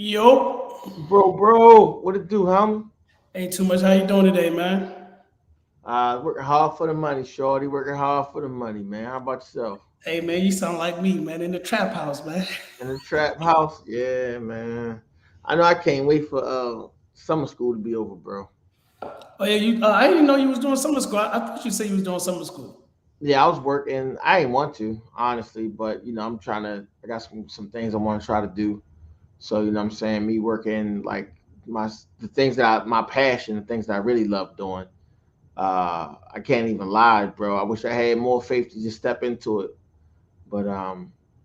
Yo, Bro, what it do, homie? ain't too much. How you doing today, man? Working hard for the money, shorty. Working hard for the money, man. How about yourself? Hey, man, you sound like me, man, in the trap house, man. In the trap house? Yeah, man. I know I can't wait for summer school to be over, bro. Oh yeah, you. I didn't know you was doing summer school. I thought you said you was doing summer school. Yeah, I was working. I didn't want to, honestly, but I'm trying to. I got some things I want to try to do. So I'm saying, me working like the things my passion, the things that I really love doing. I can't even lie, bro. I wish I had more faith to just step into it. But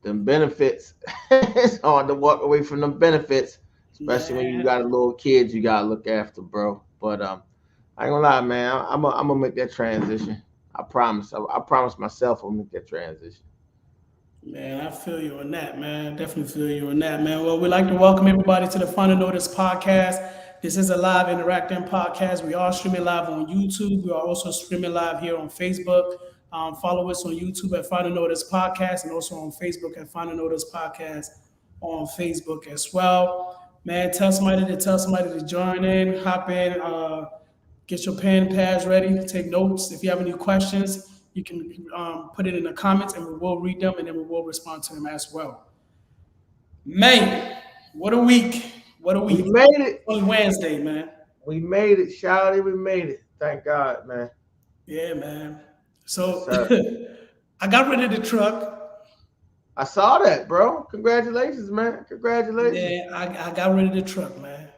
the benefits, it's hard to walk away from them benefits, especially when you Man, got a little kids you gotta look after, bro. But I ain't gonna lie, man. I'm gonna make that transition. I promise. I promise myself I'll make that transition. man, I feel you on that, man. Definitely feel you on that, man. Well, we'd like to welcome everybody to the Final Notice podcast. This is a live interacting podcast. We are streaming live on YouTube. We are also streaming live here on Facebook. Follow us on YouTube at Final Notice Podcast and also on Facebook at Final Notice Podcast on Facebook as well. Man, tell somebody to join in, hop in, get your pen, pads ready, take notes. If you have any questions, you can put it in the comments and we will read them and then we will respond to them as well. Man, what a week. What a We week. made it. On Wednesday, man. We made it, Shouty. We made it. Thank God, man. Yeah, man. Yes, So sir. I got rid of the truck. I saw that, bro. Congratulations, man. Congratulations. Yeah, I got rid of the truck, man.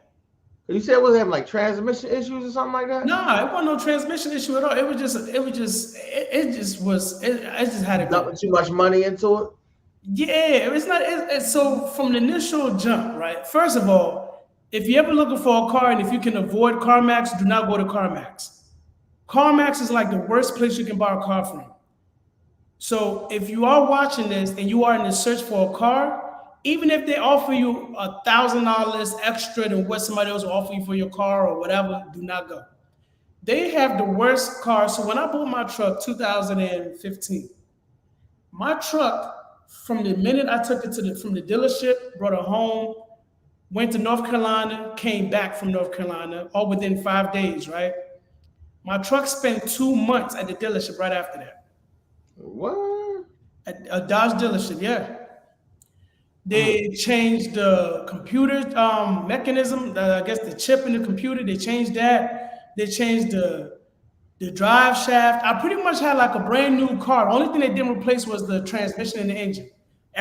You said was having like transmission issues or something like that? Nah, it wasn't no transmission issue at all. I just had to go. Dumping too much money into it? Yeah, it's not. So from the initial jump, right? First of all, if you're ever looking for a car and if you can avoid CarMax, do not go to CarMax. CarMax is like the worst place you can buy a car from. So if you are watching this and you are in the search for a car, even if they offer you $1,000 extra than what somebody else will offer you for your car or whatever, do not go. They have the worst cars. So when I bought my truck, 2015, my truck, from the minute I took it from the dealership, brought it home, went to North Carolina, came back from North Carolina, all within 5 days, right? My truck spent 2 months at the dealership right after that. What? At a Dodge dealership, yeah. Mm. They changed the computer mechanism, I guess the chip in the computer, they changed that. They changed the drive shaft. I pretty much had like a brand new car. The only thing they didn't replace was the transmission and the engine. Right,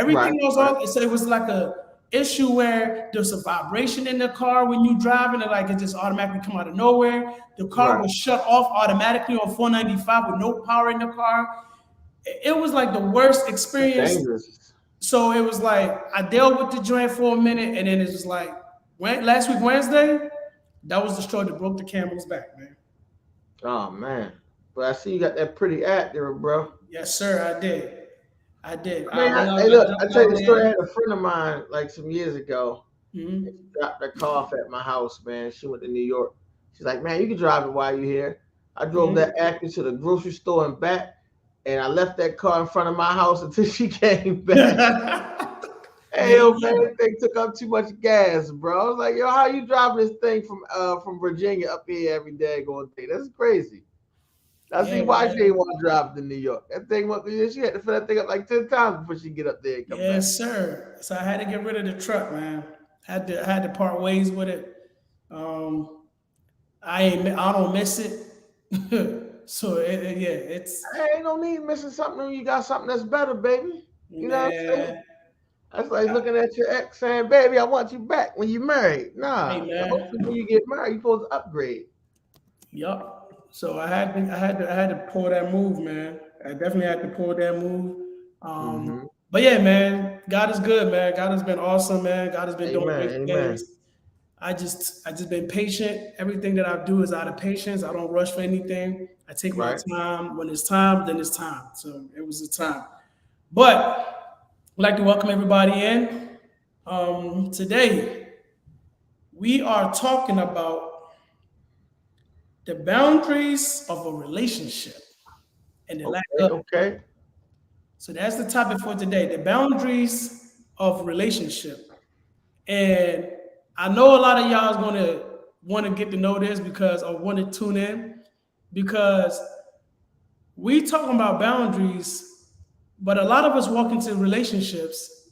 Everything else, right, all so it was like a issue where there's a vibration in the car when you driving and like it just automatically come out of nowhere. The car right. was shut off automatically on 495 with no power in the car. It was like the worst That's experience. dangerous. So it was like I dealt with the joint for a minute, and then it was like last week Wednesday, that was the straw that broke the camel's back, man. Oh man. But I see you got that pretty act there, bro. Yes, sir, I did. I did. I mean, hey, I look, I jumped tell you out the story. I there. had a friend of mine like some years ago. And Mhm. she dropped her car off at my house, man. She went to New York. She's like, man, you can drive it while you're here. I drove Mhm. that Acura to the grocery store and back, and I left that car in front of my house until she came back. Hey, yo, man, Yeah, this thing took up too much gas, bro. I was like, yo, how you driving this thing from Virginia up here every day going day? That's crazy. I see yeah, why she man. didn't want to drive to New York. That thing, she had to fill that thing up like 10 times before she get up there and come back. Yes, sir. So I had to get rid of the truck, man. I had to part ways with it. Um, I don't miss it. So yeah, it's Hey, ain't no need missing something when you got something that's better, baby. You know what I'm saying? man. That's like looking at your ex saying, baby, I want you back when you married. Hey, Nah, man. hopefully when you get married, you're supposed to upgrade. Yup. So I had to pull that move, man. I definitely had to pull that move. Hmm. But yeah, man, God is good, man. God has been awesome, man. God has been doing Amen. great Amen. things. I just been patient. Everything that I do is out of patience. I don't rush for anything. I take my Right. time. When it's time, then it's time. So it was the time. But I'd like to welcome everybody in. Today we are talking about the boundaries of a relationship and the lack Okay. of. Okay. So that's the topic for today: the boundaries of relationship. And I know a lot of y'all is gonna want to get to know this because or want to tune in because we talking about boundaries, but a lot of us walk into relationships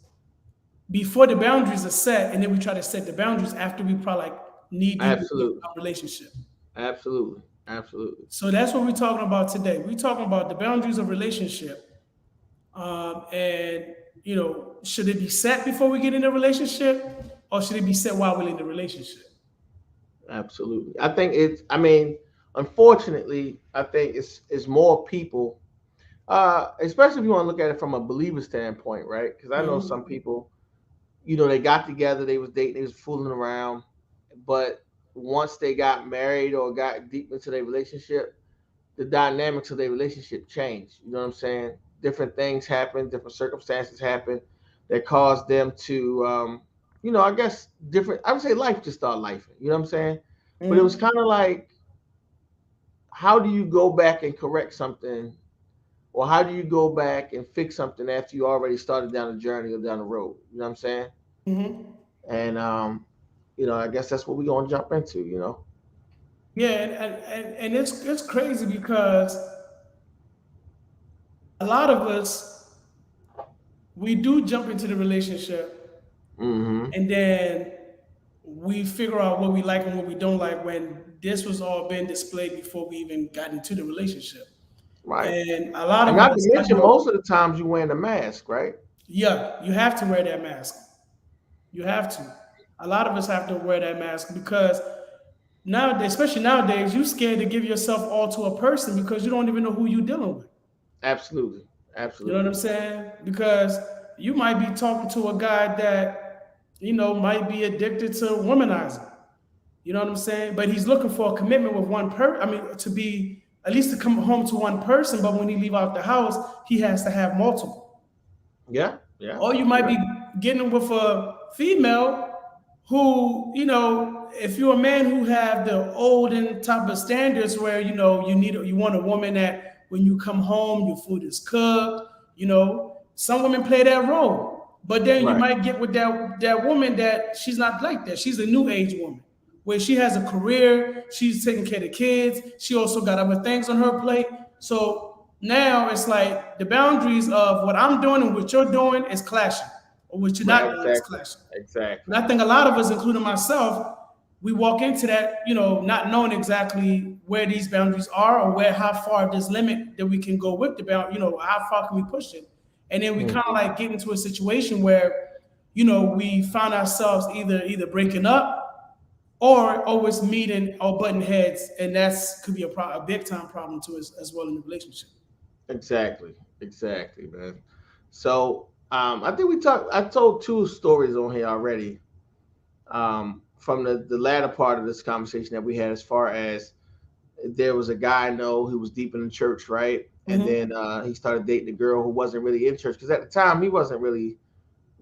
before the boundaries are set, and then we try to set the boundaries after we probably like knee deep in Absolutely. our relationship. Absolutely. Absolutely. So that's what we're talking about today. We're talking about the boundaries of relationship, and should it be set before we get in a relationship, or should it be set while we're in the relationship? Absolutely. I think I mean, unfortunately, I think it's more people, especially if you want to look at it from a believer standpoint, right? Because I know some Mhm. people, they got together, they was dating, they was fooling around, but once they got married or got deep into their relationship, the dynamics of their relationship changed. You know what I'm saying? Different things happen, different circumstances happen that caused them to, I guess different. I would say life just started life. You know what I'm saying? But it was Mhm. kind of like, how do you go back and correct something, or how do you go back and fix something after you already started down the journey or down the road? You know what I'm saying? Mhm. And I guess that's what we're gonna jump into. Yeah, and it's crazy because a lot of us we do jump into the relationship Mm-hmm. and then we figure out what we like and what we don't like when this was all been displayed before we even got into the relationship. Right. And a lot And of not to us, I mention, know, most of the times you wearing a mask, right? yeah, you have to wear that mask. You have to. A lot of us have to wear that mask because nowadays, especially nowadays, you scared to give yourself all to a person because you don't even know who you're dealing with. Absolutely. You know what Absolutely. I'm saying? Because you might be talking to a guy that, might be addicted to womanizer. You know what I'm saying? But he's looking for a commitment with one person. I mean, to be at least to come home to one person, but when he leave out the house, he has to have multiple. Yeah. Yeah. Or you might Yeah. be getting with a female who, if you're a man who have the olden type of standards where, you want a woman that when you come home, your food is cooked, some women play that role. But then you Right. might get with that woman that she's not like that. She's a new age woman where she has a career, she's taking care of kids, she also got other things on her plate. So now it's like the boundaries of what I'm doing and what you're doing is clashing, or what you're Right. not doing is Exactly. clashing. And Exactly. I think a lot of us, including myself, we walk into that, not knowing exactly where these boundaries are or how far this limit that we can go with the bound, how far can we push it? And then we kind of Mhm. like get into a situation where, we find ourselves either breaking up or always meeting or butting heads, and that's could be a big time problem too as well in the relationship. Exactly. Exactly, man. So I think I told two stories on here already. From the latter part of this conversation that we had, as far as there was a guy I know who was deep in the church, right? And Mm-hmm. then he started dating a girl who wasn't really in church because at the time he wasn't really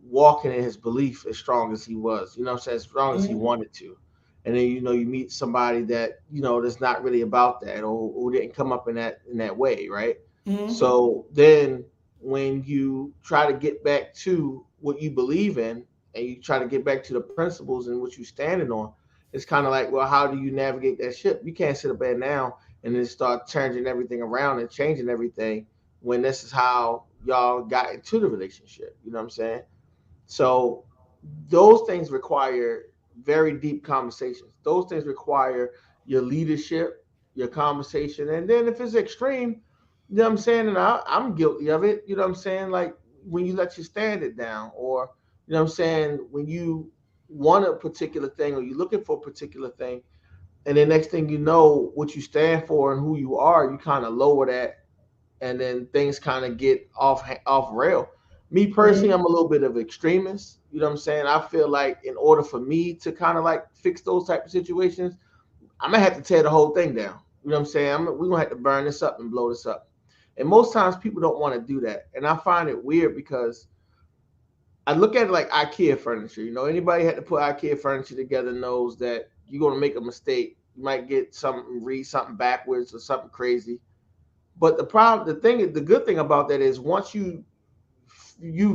walking in his belief as strong as he was, what I'm saying, as strong as he Mm-hmm. wanted to. And then you meet somebody that that's not really about that, or who didn't come up in that way, right? Mm-hmm. So then when you try to get back to what you believe in, and you try to get back to the principles and what you're standing on, it's kind of like, well, how do you navigate that ship? You can't sit up there now and then start turning everything around and changing everything when this is how y'all got into the relationship. You know what I'm saying? So those things require very deep conversations. Those things require your leadership, your conversation. And then if it's extreme, you know what I'm saying? And I'm guilty of it. You know what I'm saying? Like when you let your standard down, or, what I'm saying, when you want a particular thing or you're looking for a particular thing, and then next thing you know, what you stand for and who you are, you kind of lower that, and then things kind of get off rail. Me personally, I'm a little bit of an extremist. You know what I'm saying? I feel like in order for me to kind of like fix those type of situations, I'm gonna have to tear the whole thing down. You know what I'm saying? We're gonna have to burn this up and blow this up. And most times people don't want to do that. And I find it weird because I look at it like IKEA furniture. Anybody had to put IKEA furniture together knows that you're gonna make a mistake. You might read something backwards or something crazy. But the good thing about that is once you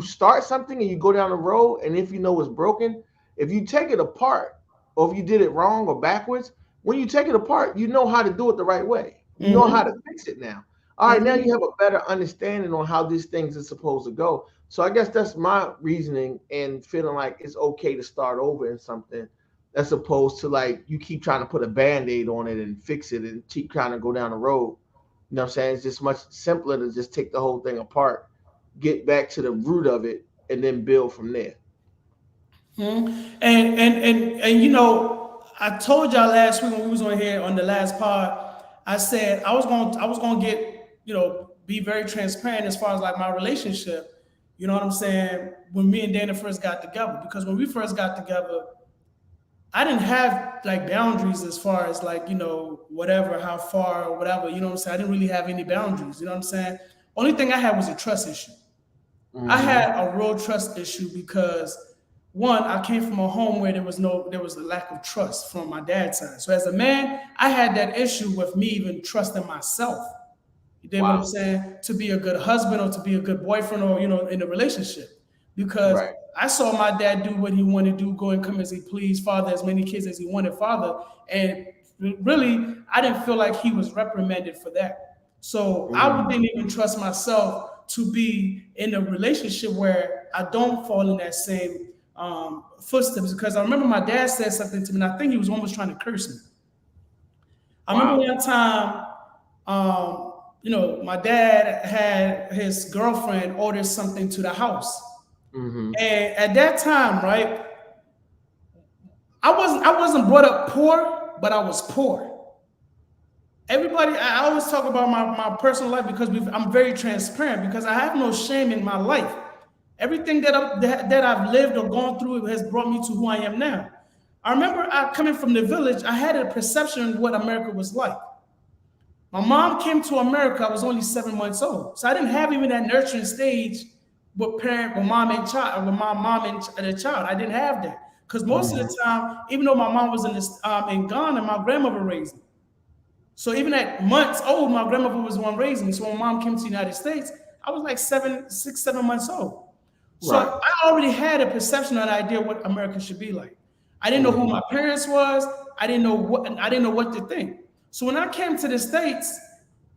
start something and you go down the road, and if you know it's broken, if you take it apart, or if you did it wrong or backwards, when you take it apart, you know how to do it the right way. You know how to fix it now. All right, now you have a better understanding on how these things are supposed to go. So I guess that's my reasoning and feeling like it's okay to start over in something as opposed to like you keep trying to put a band-aid on it and fix it and keep trying to go down the road. You know what I'm saying? It's just much simpler to just take the whole thing apart, get back to the root of it, and then build from there. And you know, I told y'all last week when we was on here on the last pod, I said I was gonna get, you know, be very transparent as far as like my relationship. You know what I'm saying? When me and Dana first got together, because when we first got together, I didn't have like boundaries as far as like, you know, whatever, how far or whatever, you know what I'm saying? I didn't really have any boundaries, you know what I'm saying? Only thing I had was a trust issue. I had a real trust issue because one, I came from a home where there was a lack of trust from my dad's side. So as a man, I had that issue with me even trusting myself. You dig what I'm saying? To be a good husband or to be a good boyfriend or, you know, in a relationship. Because I saw my dad do what he wanted to do, go and come as he pleased, father as many kids as he wanted, father. And really, I didn't feel like he was reprimanded for that. So I didn't even trust myself to be in a relationship where I don't fall in that same footsteps. Because I remember my dad said something to me, and I think he was almost trying to curse me. I remember one time, you know, my dad had his girlfriend order something to the house. And at that time, right, I wasn't brought up poor, but I was poor. Everybody, I always talk about my personal life because I'm very transparent because I have no shame in my life. Everything that I've lived or gone through has brought me to who I am now. I remember coming from the village, I had a perception of what America was like. My mom came to America, I was only 7 months old. So I didn't have even that nurturing stage with mom and child, with my mom and the child. I didn't have that. Because most of the time, even though my mom was in Ghana, my grandmother raised me. So even at months old, my grandmother was the one raising me. So when mom came to the United States, I was like 6, 7 months old. So I already had a perception or an idea what America should be like. I didn't know who my parents was. I didn't know what to think. So when I came to the States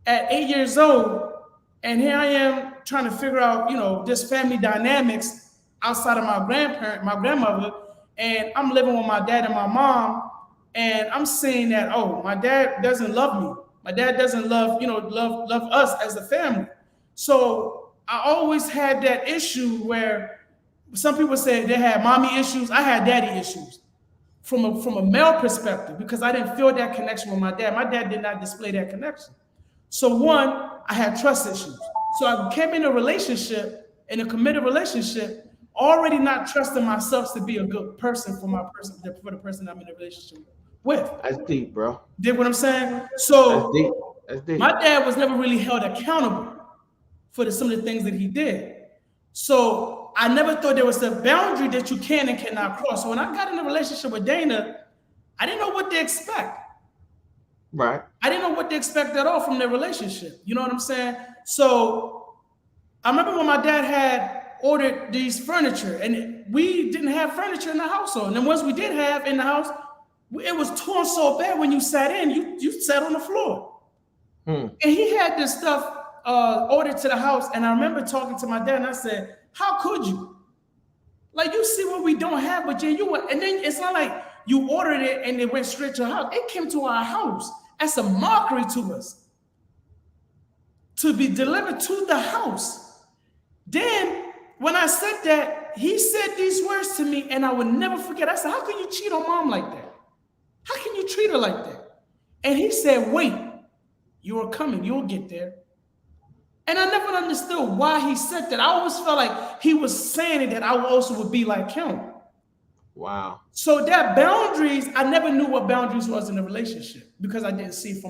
at 8 years old, and here I am trying to figure out, you know, this family dynamics outside of my grandmother, and I'm living with my dad and my mom, and I'm seeing that, oh, my dad doesn't love me. My dad doesn't love us as a family. So I always had that issue where some people say they had mommy issues. I had daddy issues from a male perspective because I didn't feel that connection with my dad. My dad did not display that connection. So one, I had trust issues. So I came in a relationship, in a committed relationship, already not trusting myself to be a good person for the person I'm in a relationship with. That's deep, bro. Dig what I'm saying? So That's deep. My dad was never really held accountable for some of the things that he did. So I never thought there was a boundary that you can and cannot cross. So when I got in a relationship with Dana, I didn't know what to expect. Right. I didn't know what to expect at all from their relationship. You know what I'm saying? So I remember when my dad had ordered these furniture and we didn't have furniture in the household. And then once we did have in the house, it was torn so bad when you sat in, you sat on the floor. And he had this stuff ordered to the house. And I remember talking to my dad and I said, how could you? Like, you see what we don't have, but and then it's not like you ordered it and it went straight to our house. It came to our house as a mockery to us to be delivered to the house. Then when I said that, he said these words to me and I would never forget. I said, how can you cheat on mom like that? How can you treat her like that? And he said, wait, you are coming, you'll get there. And I never understood why he said that. I always felt like he was saying it that I also would be like him. Wow. So that boundaries, I never knew what boundaries was in a relationship because I didn't see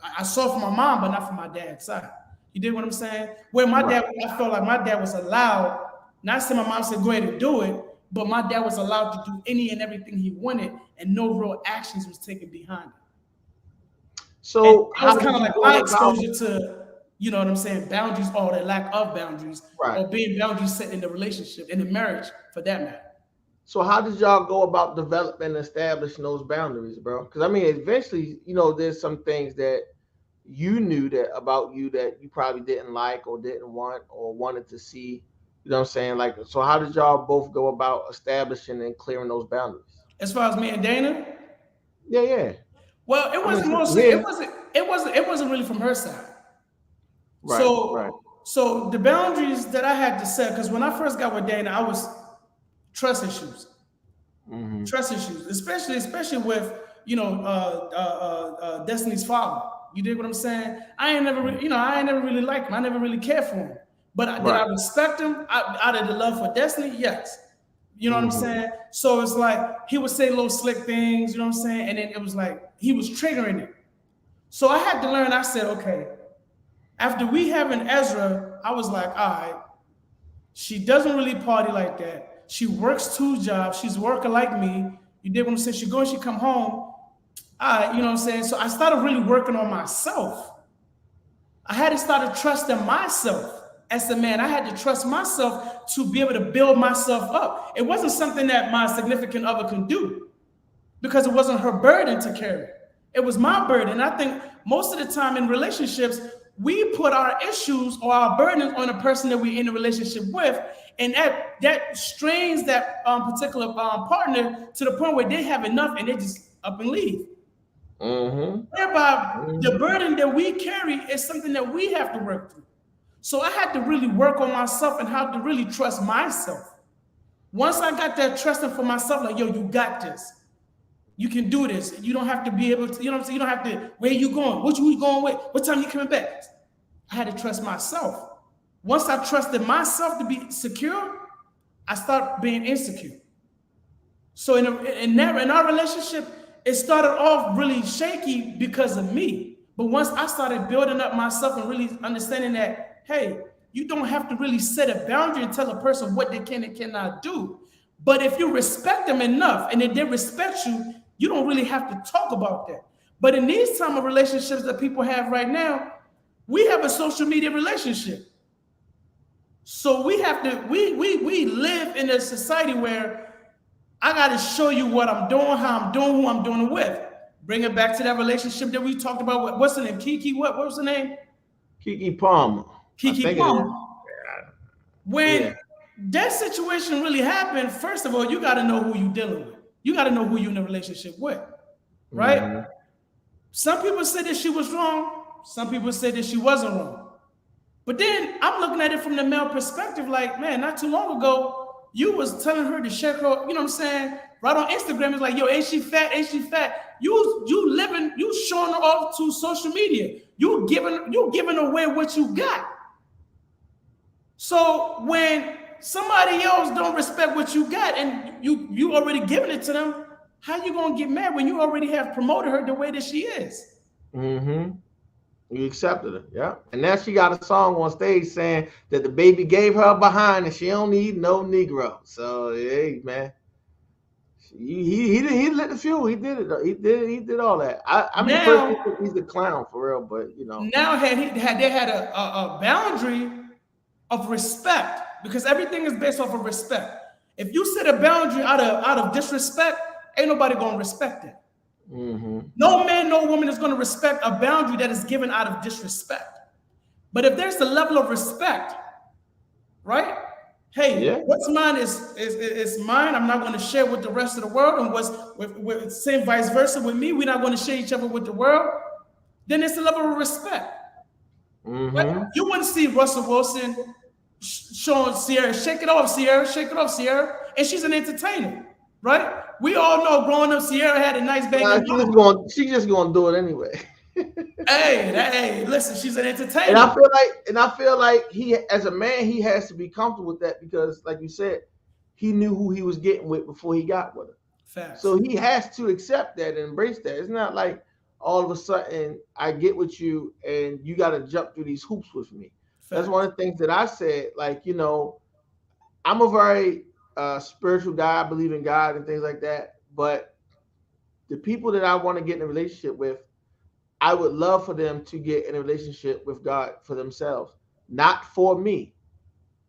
I saw from my mom, but not from my dad's side. You dig what I'm saying? Where my dad, I felt like my dad was allowed, not saying my mom said go ahead and do it, but my dad was allowed to do any and everything he wanted and no real actions was taken behind it. So how was kind of like my exposure to, you know what I'm saying, boundaries or the lack of boundaries or being boundaries set in the relationship, in the marriage for that matter. So how did y'all go about developing and establishing those boundaries, bro? Because I mean, eventually, there's some things that you knew that about you that you probably didn't like or didn't want or wanted to see. You know what I'm saying? Like, so how did y'all both go about establishing and clearing those boundaries? As far as me and Dana, Yeah, yeah. well, it I mean, wasn't since mostly, you're here, it wasn't really from her side. right, right. So the boundaries that I had to set, because when I first got with Dana, I was trust issues, Mm-hmm. especially with Destiny's father. You dig what I'm saying? I ain't never really liked him. I never really cared for him. But did I Right. respect him out of the love for Destiny? Yes. You know what I'm Mm-hmm. saying? So it's like he would say little slick things. You know what I'm saying? And then it was like he was triggering it. So I had to learn. I said, okay. After we having Ezra, I was like, all right. She doesn't really party like that. She works 2 jobs. She's working like me. You dig what I'm saying? She go and she come home. You know what I'm saying? So I started really working on myself. I had to start trusting myself as a man. I had to trust myself to be able to build myself up. It wasn't something that my significant other can do because it wasn't her burden to carry. It was my burden. I think most of the time in relationships, we put our issues or our burdens on the person that we're in a relationship with, and that strains that particular partner to the point where they have enough and they just up and leave. Mm-hmm. Whereby the Mm-hmm. burden that we carry is something that we have to work through. So I had to really work on myself and how to really trust myself. Once I got that trusting for myself, like, yo, you got this. You can do this. You don't have to be able to, you know what I'm saying? You don't have to, where you going? What you going with? What time you coming back? I had to trust myself. Once I trusted myself to be secure, I started being insecure. So in our relationship, it started off really shaky because of me. But once I started building up myself and really understanding that, hey, you don't have to really set a boundary and tell a person what they can and cannot do. But if you respect them enough and if they respect you, you don't really have to talk about that. But in these type of relationships that people have right now, we have a social media relationship. So we have to we live in a society where I got to show you what I'm doing, how I'm doing, who I'm doing it with. Bring it back to that relationship that we talked about. What's the name? Kiki. What was the name? Kiki Palmer. I Kiki think it is. Palmer. When Yeah. that situation really happened, first of all, you got to know who you're dealing with. You got to know who you're in a relationship with, right? Mm-hmm. Some people said that she was wrong. Some people said that she wasn't wrong. But then I'm looking at it from the male perspective, like, man, not too long ago, you was telling her to check her, you know what I'm saying? Right on Instagram, it's like, yo, ain't she fat? Ain't she fat? You living, you showing her off to social media. You giving away what you got. So when somebody else don't respect what you got and you already giving it to them, how you gonna get mad when you already have promoted her the way that she is? Mm-hmm. You accepted it, yeah. And now she got a song on stage saying that the baby gave her behind and she don't need no Negro. So hey man, he lit the fuel. He did it. He did all that. I mean personally Now think he's a clown for real, but now had they had a boundary of respect because everything is based off of respect. If you set a boundary out of disrespect, ain't nobody gonna respect it. Mm-hmm. No man, no woman is gonna respect a boundary that is given out of disrespect. But if there's the level of respect, right? Hey, Yeah. what's mine is mine. I'm not going to share with the rest of the world, and what's with same vice versa with me. We're not going to share each other with the world. Then it's a level of respect. Right? Mm-hmm. You wouldn't see Russell Wilson showing Sierra, shake it off, Sierra, shake it off, Sierra, and she's an entertainer, right? We all know growing up, Sierra had a nice banging mama. She just gonna do it anyway. Hey, listen, she's an And entertainer. I feel like he, as a man, he has to be comfortable with that because, like you said, he knew who he was getting with before he got with her. Facts. So he has to accept that and embrace that. It's not like all of a sudden I get with you and you got to jump through these hoops with me. That's one Facts. of the things that I said. Like, I'm a very spiritual guy. I believe in God and things like that. But the people that I want to get in a relationship with, I would love for them to get in a relationship with God for themselves, not for me.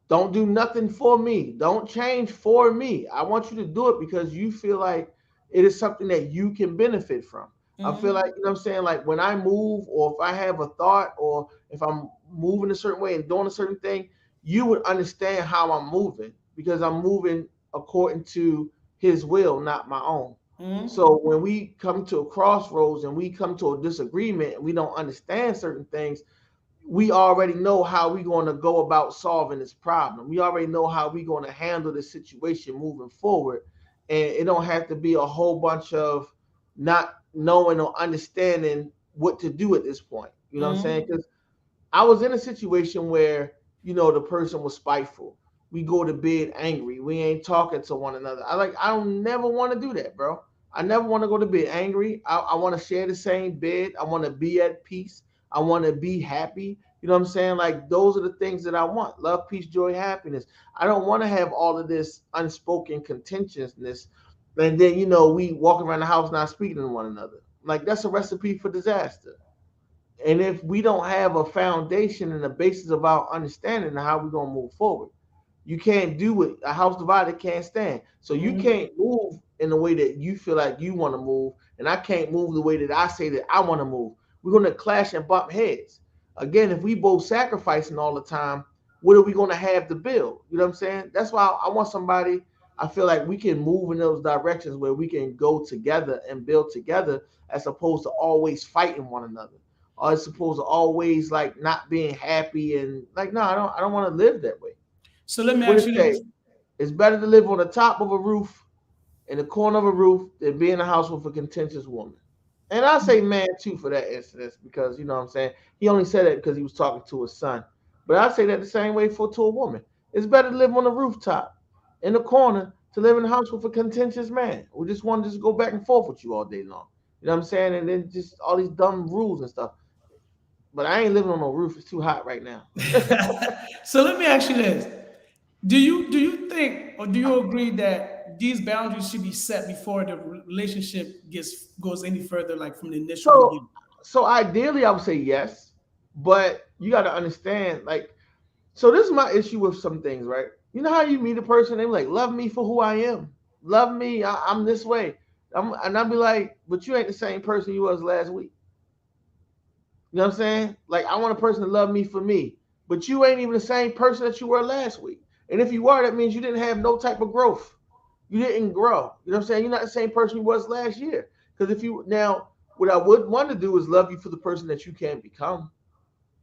Don't do nothing for me. Don't change for me. I want you to do it because you feel like it is something that you can benefit from. I feel Mm-hmm. like, you know what I'm saying? Like when I move or if I have a thought or if I'm moving a certain way and doing a certain thing, you would understand how I'm moving because I'm moving according to his will, not my own. Mm-hmm. So when we come to a crossroads and we come to a disagreement and we don't understand certain things, we already know how we're going to go about solving this problem. We already know how we're going to handle the situation moving forward. And it don't have to be a whole bunch of not knowing or understanding what to do at this point. You know what I'm saying? Mm-hmm. Because I was in a situation where, the person was spiteful. We go to bed angry. We ain't talking to one another. I don't never want to do that, bro. I never want to go to bed angry. I want to share the same bed. I want to be at peace. I want to be happy. You know what I'm saying? Like those are the things that I want. Love, peace, joy, happiness. I don't want to have all of this unspoken contentiousness. And then, we walk around the house not speaking to one another. Like that's a recipe for disaster. And if we don't have a foundation and a basis of our understanding of how we're gonna move forward, you can't do it. A house divided can't stand. So you Mm-hmm. can't move in the way that you feel like you want to move, and I can't move the way that I say that I want to move. We're gonna clash and bump heads. Again, if we both sacrificing all the time, what are we gonna have to build? You know what I'm saying? That's why I want somebody. I feel like we can move in those directions where we can go together and build together, as opposed to always fighting one another or it's supposed to always like not being happy and like no, I don't want to live that way. So let me What ask it you say? this. It's better to live on the top of a roof in the corner of a roof than be in a house with a contentious woman. And I say man too for that instance because you know what I'm saying he only said that because he was talking to his son. But I say that the same way for to a woman. It's better to live on the rooftop in the corner to live in a house with a contentious man who just want to just go back and forth with you all day long. You know what I'm saying? And then just all these dumb rules and stuff. But I ain't living on no roof. It's too hot right now. So let me ask you this. Do you think or do you agree that these boundaries should be set before the relationship goes any further, like from the initial So, beginning? so ideally, I would say yes, but you got to understand, like, so this is my issue with some things, right? You know how you meet a person, they be like, love me for who I am, love me, I'm this way, and I'll be like, but you ain't the same person you was last week. You know what I'm saying? Like, I want a person to love me for me, but you ain't even the same person that you were last week. And if you were, that means you didn't have no type of growth. You didn't grow. You know what I'm saying? You're not the same person you was last year. Because if you now, what I would want to do is love you for the person that you can become,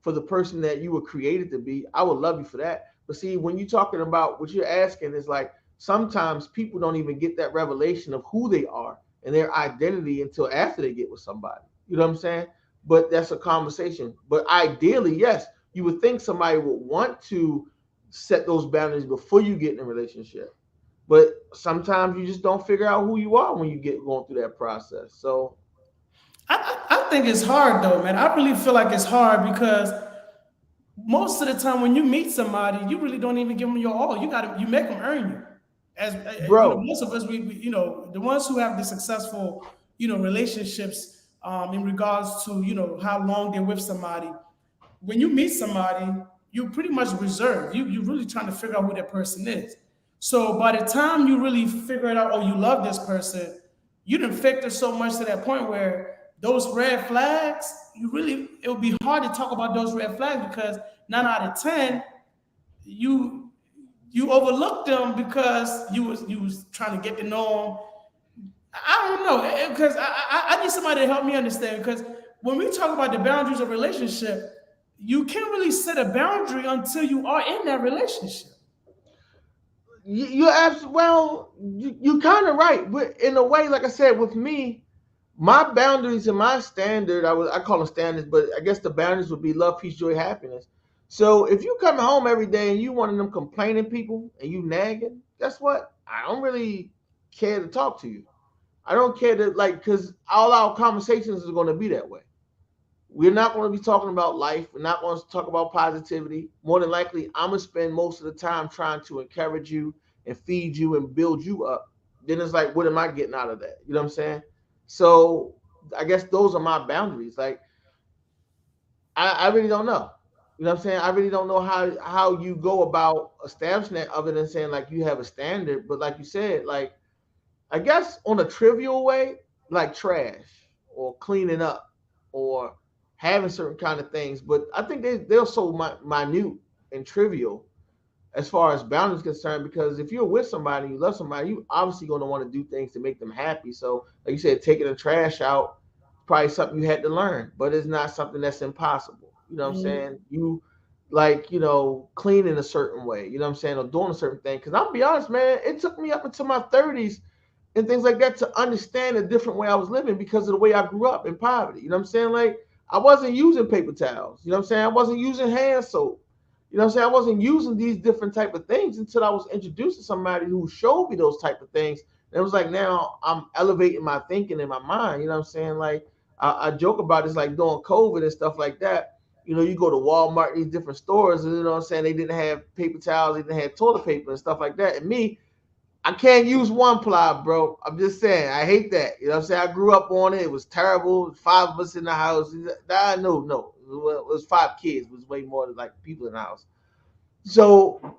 for the person that you were created to be. I would love you for that. But see, when you're talking about what you're asking, is like sometimes people don't even get that revelation of who they are and their identity until after they get with somebody. You know what I'm saying? But that's a conversation. But ideally, yes, you would think somebody would want to set those boundaries before you get in a relationship. But sometimes you just don't figure out who you are when you get going through that process. So I think it's hard though, man. I really feel like it's hard because most of the time when you meet somebody, you really don't even give them your all. You make them earn you. As bro, most of us, the ones who have the successful, relationships, in regards to how long they're with somebody. When you meet somebody, you pretty much reserve. You're really trying to figure out who that person is. So by the time you really figure it out, oh, you love this person, you done faked it so much to that point where those red flags, it would be hard to talk about those red flags because 9 out of 10, you you overlooked them because you was trying to get to know them. I don't know because I need somebody to help me understand because when we talk about the boundaries of relationship, you can't really set a boundary until you are in that relationship. you're absolutely well. You kind of right, but in a way, like I said, with me, my boundaries and my standard, I call them standards, but I guess the boundaries would be love, peace, joy, happiness. So if you come home every day and you one of them complaining people and you nagging, guess what? I don't really care to talk to you. I don't care to like because all our conversations are going to be that way. We're not going to be talking about life. We're not going to talk about positivity. More than likely, I'm going to spend most of the time trying to encourage you and feed you and build you up. Then it's like, what am I getting out of that? You know what I'm saying? So I guess those are my boundaries. Like, I really don't know. You know what I'm saying? I really don't know how you go about establishing that other than saying like you have a standard. But like you said, like I guess on a trivial way, like trash or cleaning up or having certain kind of things. But I think they're so minute and trivial as far as boundaries concerned, because if you're with somebody, you love somebody, you obviously going to want to do things to make them happy. So like you said, taking the trash out, probably something you had to learn, but it's not something that's impossible. You know what I'm Mhm. saying? You like, cleaning a certain way, you know what I'm saying, or doing a certain thing. Because I'll be honest, man, it took me up until my 30s and things like that to understand a different way I was living because of the way I grew up in poverty. You know what I'm saying? Like I wasn't using paper towels. You know what I'm saying? I wasn't using hand soap. You know what I'm saying? I wasn't using these different type of things until I was introduced to somebody who showed me those type of things. And it was like now I'm elevating my thinking in my mind. You know what I'm saying? Like I joke about this like during COVID and stuff like that. You go to Walmart, these different stores, and you know what I'm saying, they didn't have paper towels, they didn't have toilet paper and stuff like that. And me, I can't use one ply, bro. I'm just saying, I hate that. You know what I'm saying? I grew up on it. It was terrible. 5 of us in the house. No. It was 5 kids. It was way more than like people in the house. So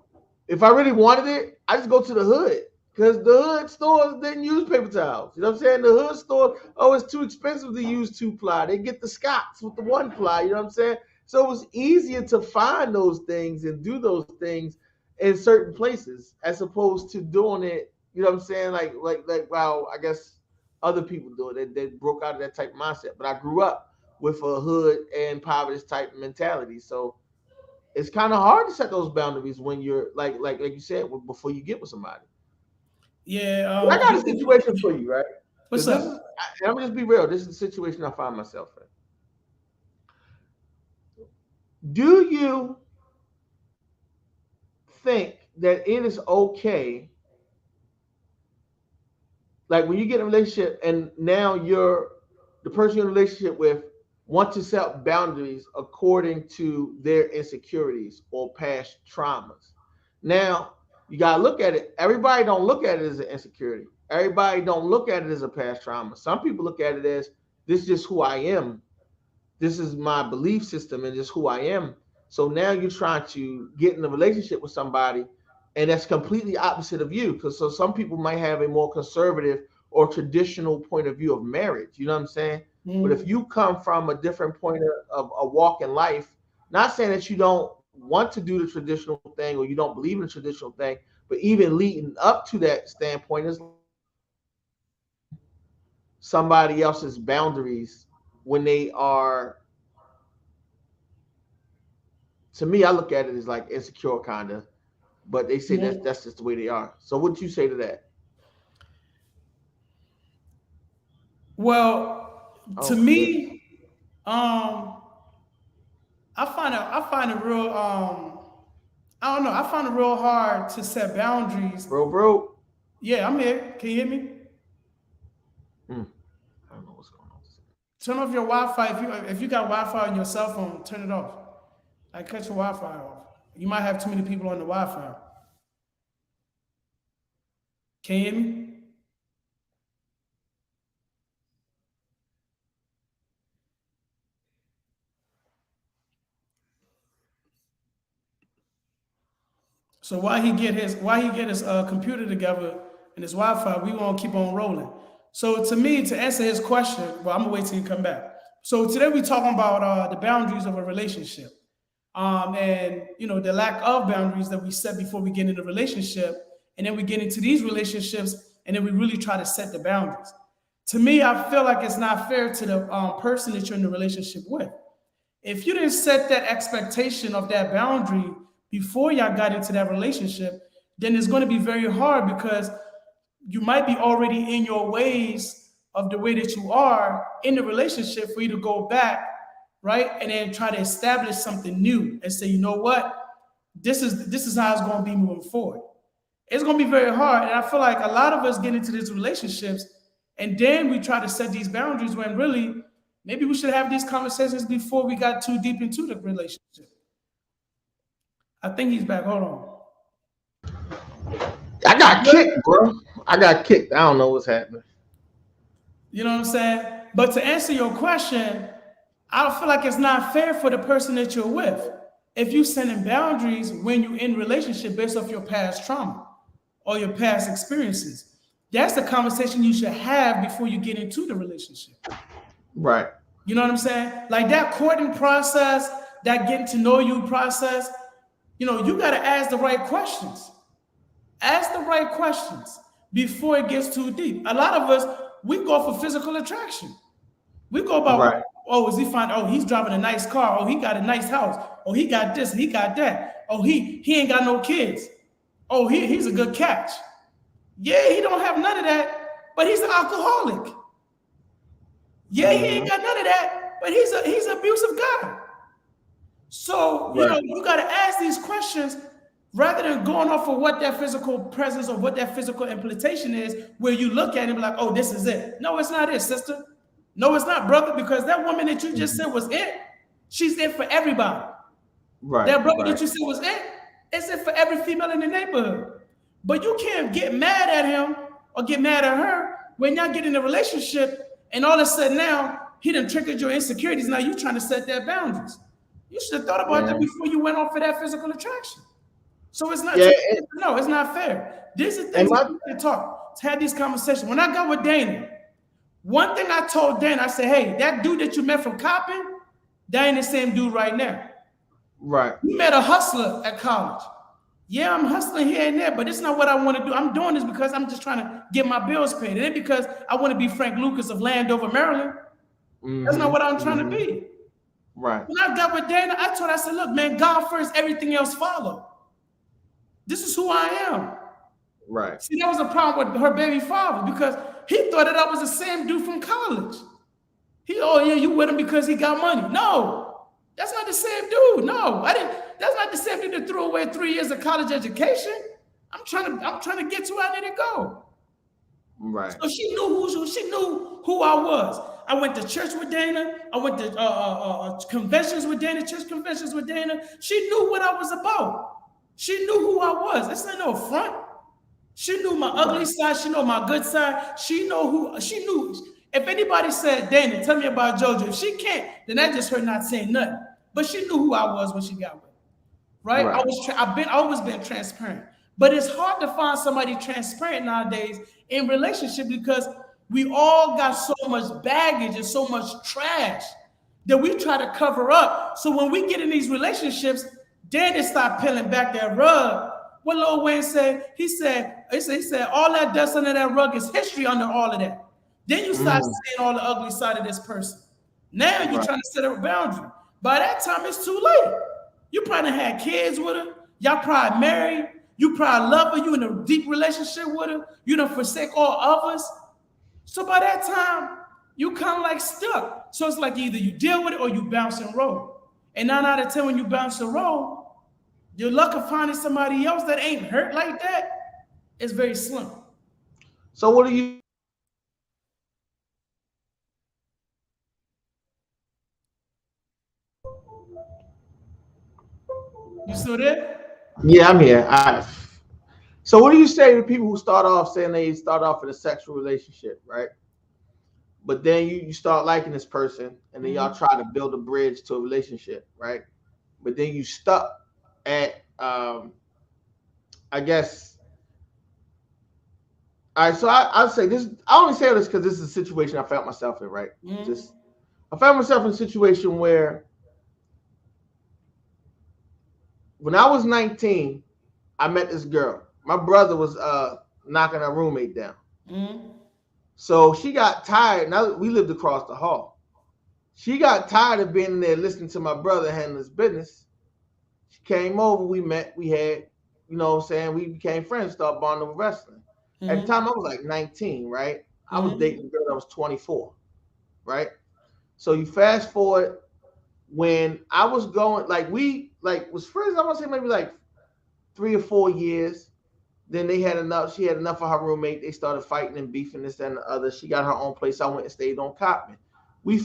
if I really wanted it, I just go to the hood because the hood stores didn't use paper towels. You know what I'm saying? The hood store, oh, it's too expensive to use 2-ply. They get the Scots with the 1-ply. You know what I'm saying? So it was easier to find those things and do those things in certain places as opposed to doing it. You know what I'm saying? Like well, I guess other people do it. They broke out of that type of mindset. But I grew up with a hood and poverty type mentality. So it's kind of hard to set those boundaries when you're like you said before you get with somebody. Yeah. But I got a situation for you, right? What's Because this is, up? and I'm gonna just be real. This is the situation I find myself in. Do you think that it is okay, like when you get in a relationship and now the person you're in a relationship with want to set boundaries according to their insecurities or past traumas? Now you gotta look at it. Everybody don't look at it as an insecurity. Everybody don't look at it as a past trauma. Some people look at it as this is just who I am. This is my belief system and just who I am. So now you're trying to get in a relationship with somebody, and that's completely opposite of you. Because so some people might have a more conservative or traditional point of view of marriage. You know what I'm saying? But if Mhm. you come from a different point of a walk in life, not saying that you don't want to do the traditional thing or you don't believe in the traditional thing, but even leading up to that standpoint is somebody else's boundaries when they are, to me, I look at it as like insecure kind of, but they say that's Mhm. that's just the way they are. So what would you say to that? Well, to Oh shit, me, um, I find it real. I don't know. I find it real hard to set boundaries. bro. Yeah, I'm here. Can you hear me? Hmm, I don't know what's going on. Turn off your Wi-Fi. If you got Wi-Fi on your cell phone, turn it off. Like cut your Wi-Fi off. You might have too many people on the Wi-Fi. Can you hear me? So while he get his computer together and his Wi-Fi, we gonna keep on rolling. So to me, to answer his question, well, I'm gonna wait till you come back. So today we talking about the boundaries of a relationship, and the lack of boundaries that we set before we get into the relationship, and then we get into these relationships, and then we really try to set the boundaries. To me, I feel like it's not fair to the person that you're in the relationship with. If you didn't set that expectation of that boundary before y'all got into that relationship, then it's going to be very hard because you might be already in your ways of the way that you are in the relationship for you to go back, right? And then try to establish something new and say, you know what? This is how it's going to be moving forward. It's going to be very hard. And I feel like a lot of us get into these relationships and then we try to set these boundaries when really maybe we should have these conversations before we got too deep into the relationship. I think he's back. Hold on. I You got good? kicked, bro. I got kicked. I don't know what's happening. You know what I'm saying? But to answer your question, I feel like it's not fair for the person that you're with. if you setting boundaries when you're in relationship based off your past trauma or your past experiences, that's the conversation you should have before you get into the relationship. Right. You know what I'm saying? Like that courting process, that getting to know you process, you know, you got to ask the right questions. Ask the right questions before it gets too deep. A lot of us, we go for physical attraction. We go about, Right. oh, is he fine? Oh, he's driving a nice car. Oh, he got a nice house. Oh, he got this and he got that. Oh, he ain't got no kids. Oh, he's a good catch. Yeah, he don't have none of that, but he's an alcoholic. Yeah, he ain't got none of that, but he's an abusive guy. So, you know, you got to ask these questions rather than going off of what that physical presence or what that physical implementation is, where you look at him like, oh, this is it. No, it's not it, sister. No, it's not, brother, because that woman that you just said was it. She's it for everybody. Right. That brother that you said was it. It's it for every female in the neighborhood. But you can't get mad at him or get mad at her when y'all get in a relationship and all of a sudden now he done triggered your insecurities. Now you trying to set that boundaries. You should have thought about that before you went off for that physical attraction. So it's not, no, it's not fair. These are things that we can talk, to have these conversations. When I got with Dana, one thing I told Dana, I said, hey, that dude that you met from Coppin, that ain't the same dude right now. Right. You met a hustler at college. Yeah, I'm hustling here and there, but it's not what I want to do. I'm doing this because I'm just trying to get my bills paid. It ain't because I want to be Frank Lucas of Landover, Maryland. That's not what I'm trying to be. Right. When I got with Dana, I said, look, man, God first, everything else follow. This is who I am. Right. See, that was a problem with her baby father because he thought that I was the same dude from college. Oh yeah, you with him because he got money. No, that's not the same dude. No, I didn't. That's not the same dude that threw away 3 years of college education. I'm trying to get to where I need to go. Right. So she knew who I was. I went to church with Dana. I went to conventions with Dana, church conventions with Dana. She knew what I was about. She knew who I was. That's not no front. She knew my ugly side. She knew my good side. She knew. If anybody said, Dana, tell me about JoJo. If she can't, then that's just her not saying nothing. But she knew who I was when she got with me. Right? I've always been transparent. But it's hard to find somebody transparent nowadays in relationship because we all got so much baggage and so much trash that we try to cover up. So when we get in these relationships, then they start peeling back that rug. What Lil Wayne said, he said, all that dust under that rug is history under all of that. Then you start seeing all the ugly side of this person. Now you're trying to set up a boundary. By that time, it's too late. You probably had kids with her. Y'all probably married. You probably love her. You in a deep relationship with her. You don't forsake all others. So by that time, you kind of like stuck. So it's like either you deal with it or you bounce and roll. And 9 out of 10, when you bounce and roll, your luck of finding somebody else that ain't hurt like that is very slim. So what do you? You still there? Yeah, I'm here. So what do you say to people who start off saying they start off in a sexual relationship, right? But then you start liking this person, and then y'all try to build a bridge to a relationship, right? But then you stuck at, I guess. All right, so I'll say this. I only say this because this is a situation I found myself in, right? I found myself in a situation where when I was 19, I met this girl. My brother was knocking her roommate down. So she got tired. Now we lived across the hall. She got tired of being in there listening to my brother handle his business. She came over, we met, we had, you know what I'm saying, we became friends, started bonding with wrestling. At the time, I was like 19, right? I was dating a girl that was 24, right? So you fast forward, when I was going, was friends, I want to say maybe like 3 or 4 years. Then they had enough. She had enough of her roommate. They started fighting and beefing, this and the other. She got her own place. I went and stayed on Cottman. We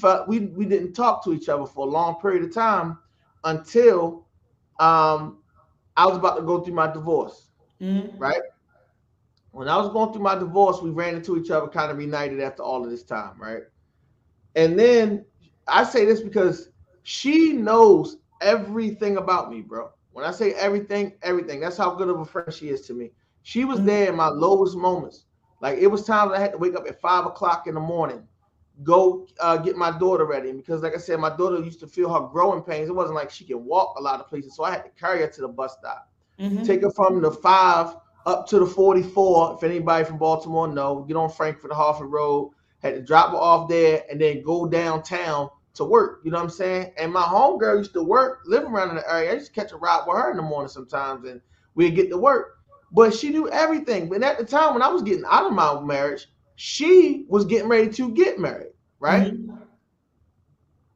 didn't talk to each other for a long period of time until I was about to go through my divorce. Right? When I was going through my divorce, we ran into each other, kind of reunited after all of this time, right? And then I say this because she knows everything about me, bro. When I say everything, everything. That's how good of a friend she is to me. She was there in my lowest moments. Like it was times I had to wake up at 5 o'clock in the morning, go get my daughter ready. And because, like I said, my daughter used to feel her growing pains. It wasn't like she can walk a lot of places, so I had to carry her to the bus stop, take her from the 5 up to the 44. If anybody from Baltimore know, get on Frankfurt Harford Road. Had to drop her off there and then go downtown to work. You know what I'm saying? And my homegirl used to live around in the area. I used to catch a ride with her in the morning sometimes, and we'd get to work. But she knew everything. But at the time when I was getting out of my marriage, she was getting ready to get married, right?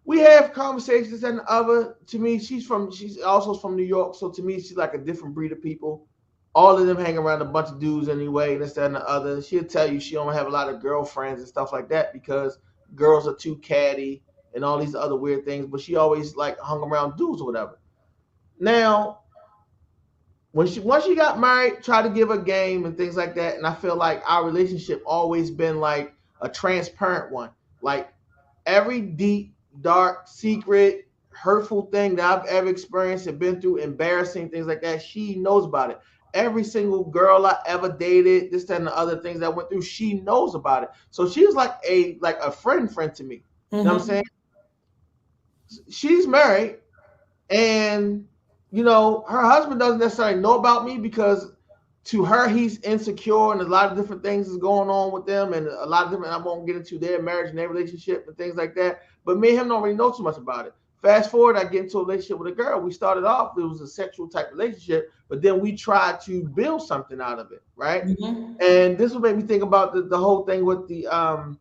We have conversations and other. To me, she's also from New York, so to me, she's like a different breed of people. All of them hang around a bunch of dudes anyway, and this, that, and the other. She'll tell you she don't have a lot of girlfriends and stuff like that because girls are too catty and all these other weird things. But she always like hung around dudes or whatever. Now, once she got married, tried to give her game and things like that, and I feel like our relationship always been like a transparent one. Like every deep, dark, secret, hurtful thing that I've ever experienced and been through, embarrassing things like that, she knows about it. Every single girl I ever dated, this, that, and the other things that I went through, she knows about it. So she's like a friend to me. You know what I'm saying? She's married, and her husband doesn't necessarily know about me because to her he's insecure and a lot of different things is going on with them and a lot of different. I won't get into their marriage and their relationship and things like that. But me and him don't really know too much about it. Fast forward, I get into a relationship with a girl. We started off, it was a sexual type relationship, but then we tried to build something out of it, right? And this will make me think about the whole thing with the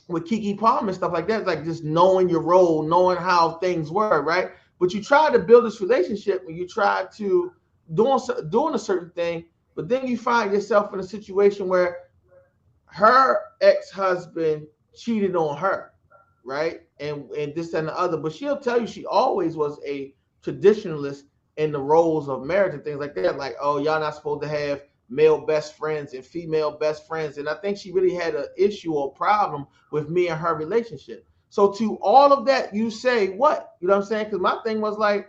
with Keke Palmer and stuff like that. It's like just knowing your role, knowing how things were, right? But you try to build this relationship and you try to doing a certain thing, but then you find yourself in a situation where her ex-husband cheated on her, right? And this and the other. But she'll tell you she always was a traditionalist in the roles of marriage and things like that. Like, oh, y'all not supposed to have male best friends and female best friends. And I think she really had an issue or problem with me and her relationship. So to all of that, you say what? You know what I'm saying? Because my thing was like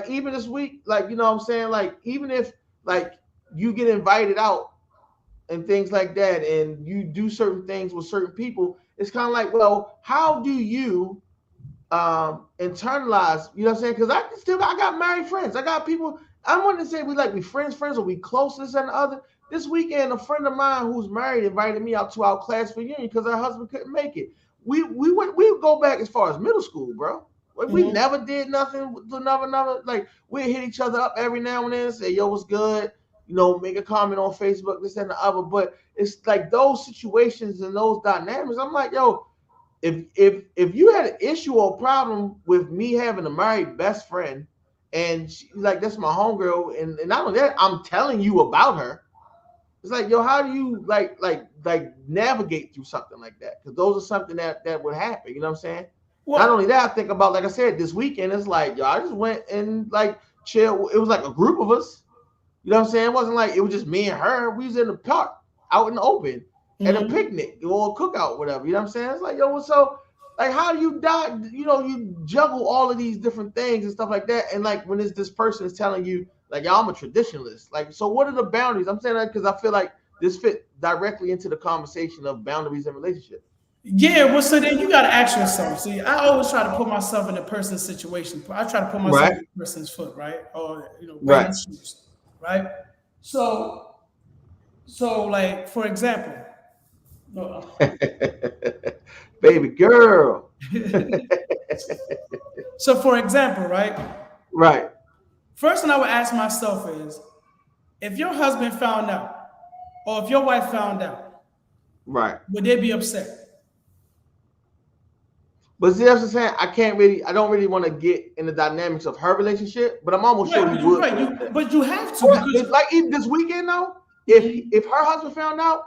even this week, like, you know what I'm saying? Like, even if like you get invited out and things like that, and you do certain things with certain people, it's kind of like, well, how do you internalize, you know what I'm saying? Because I got married friends. I got people, I want to say we friends, or we close, this and the other. This weekend, a friend of mine who's married invited me out to our class reunion because her husband couldn't make it. We go back as far as middle school, bro. We never did nothing to another. Like we hit each other up every now and then, say, yo, what's good? Make a comment on Facebook, this and the other. But it's like those situations and those dynamics. I'm like, yo, if you had an issue or a problem with me having a married best friend, and she, like that's my homegirl, and not only that, I'm telling you about her. It's like, yo, how do you like navigate through something like that? Because those are something that would happen. You know what I'm saying? Well, not only that, I think about, like I said, this weekend, it's like, yo, I just went and like chill. It was like a group of us. You know what I'm saying? It wasn't like it was just me and her. We was in the park, out in the open, at a picnic or a cookout, whatever. You know what I'm saying? It's like, yo, so like, how do you you juggle all of these different things and stuff like that. And like when this person is telling you, like, yo, I'm a traditionalist. Like, so what are the boundaries? I'm saying that because I feel like this fit directly into the conversation of boundaries in relationships. Yeah, well, so then you got to ask yourself. See, I always try to put myself in a person's situation. I try to put myself in a person's foot, right? Or right shoes, right? So like for example, baby girl. So for example, right? Right. First thing I would ask myself is, if your husband found out, or if your wife found out, right, would they be upset? But see, that's what I'm saying. I don't really want to get in the dynamics of her relationship, but I'm almost sure he would. Right, but you have to. Like even this weekend, though, if her husband found out,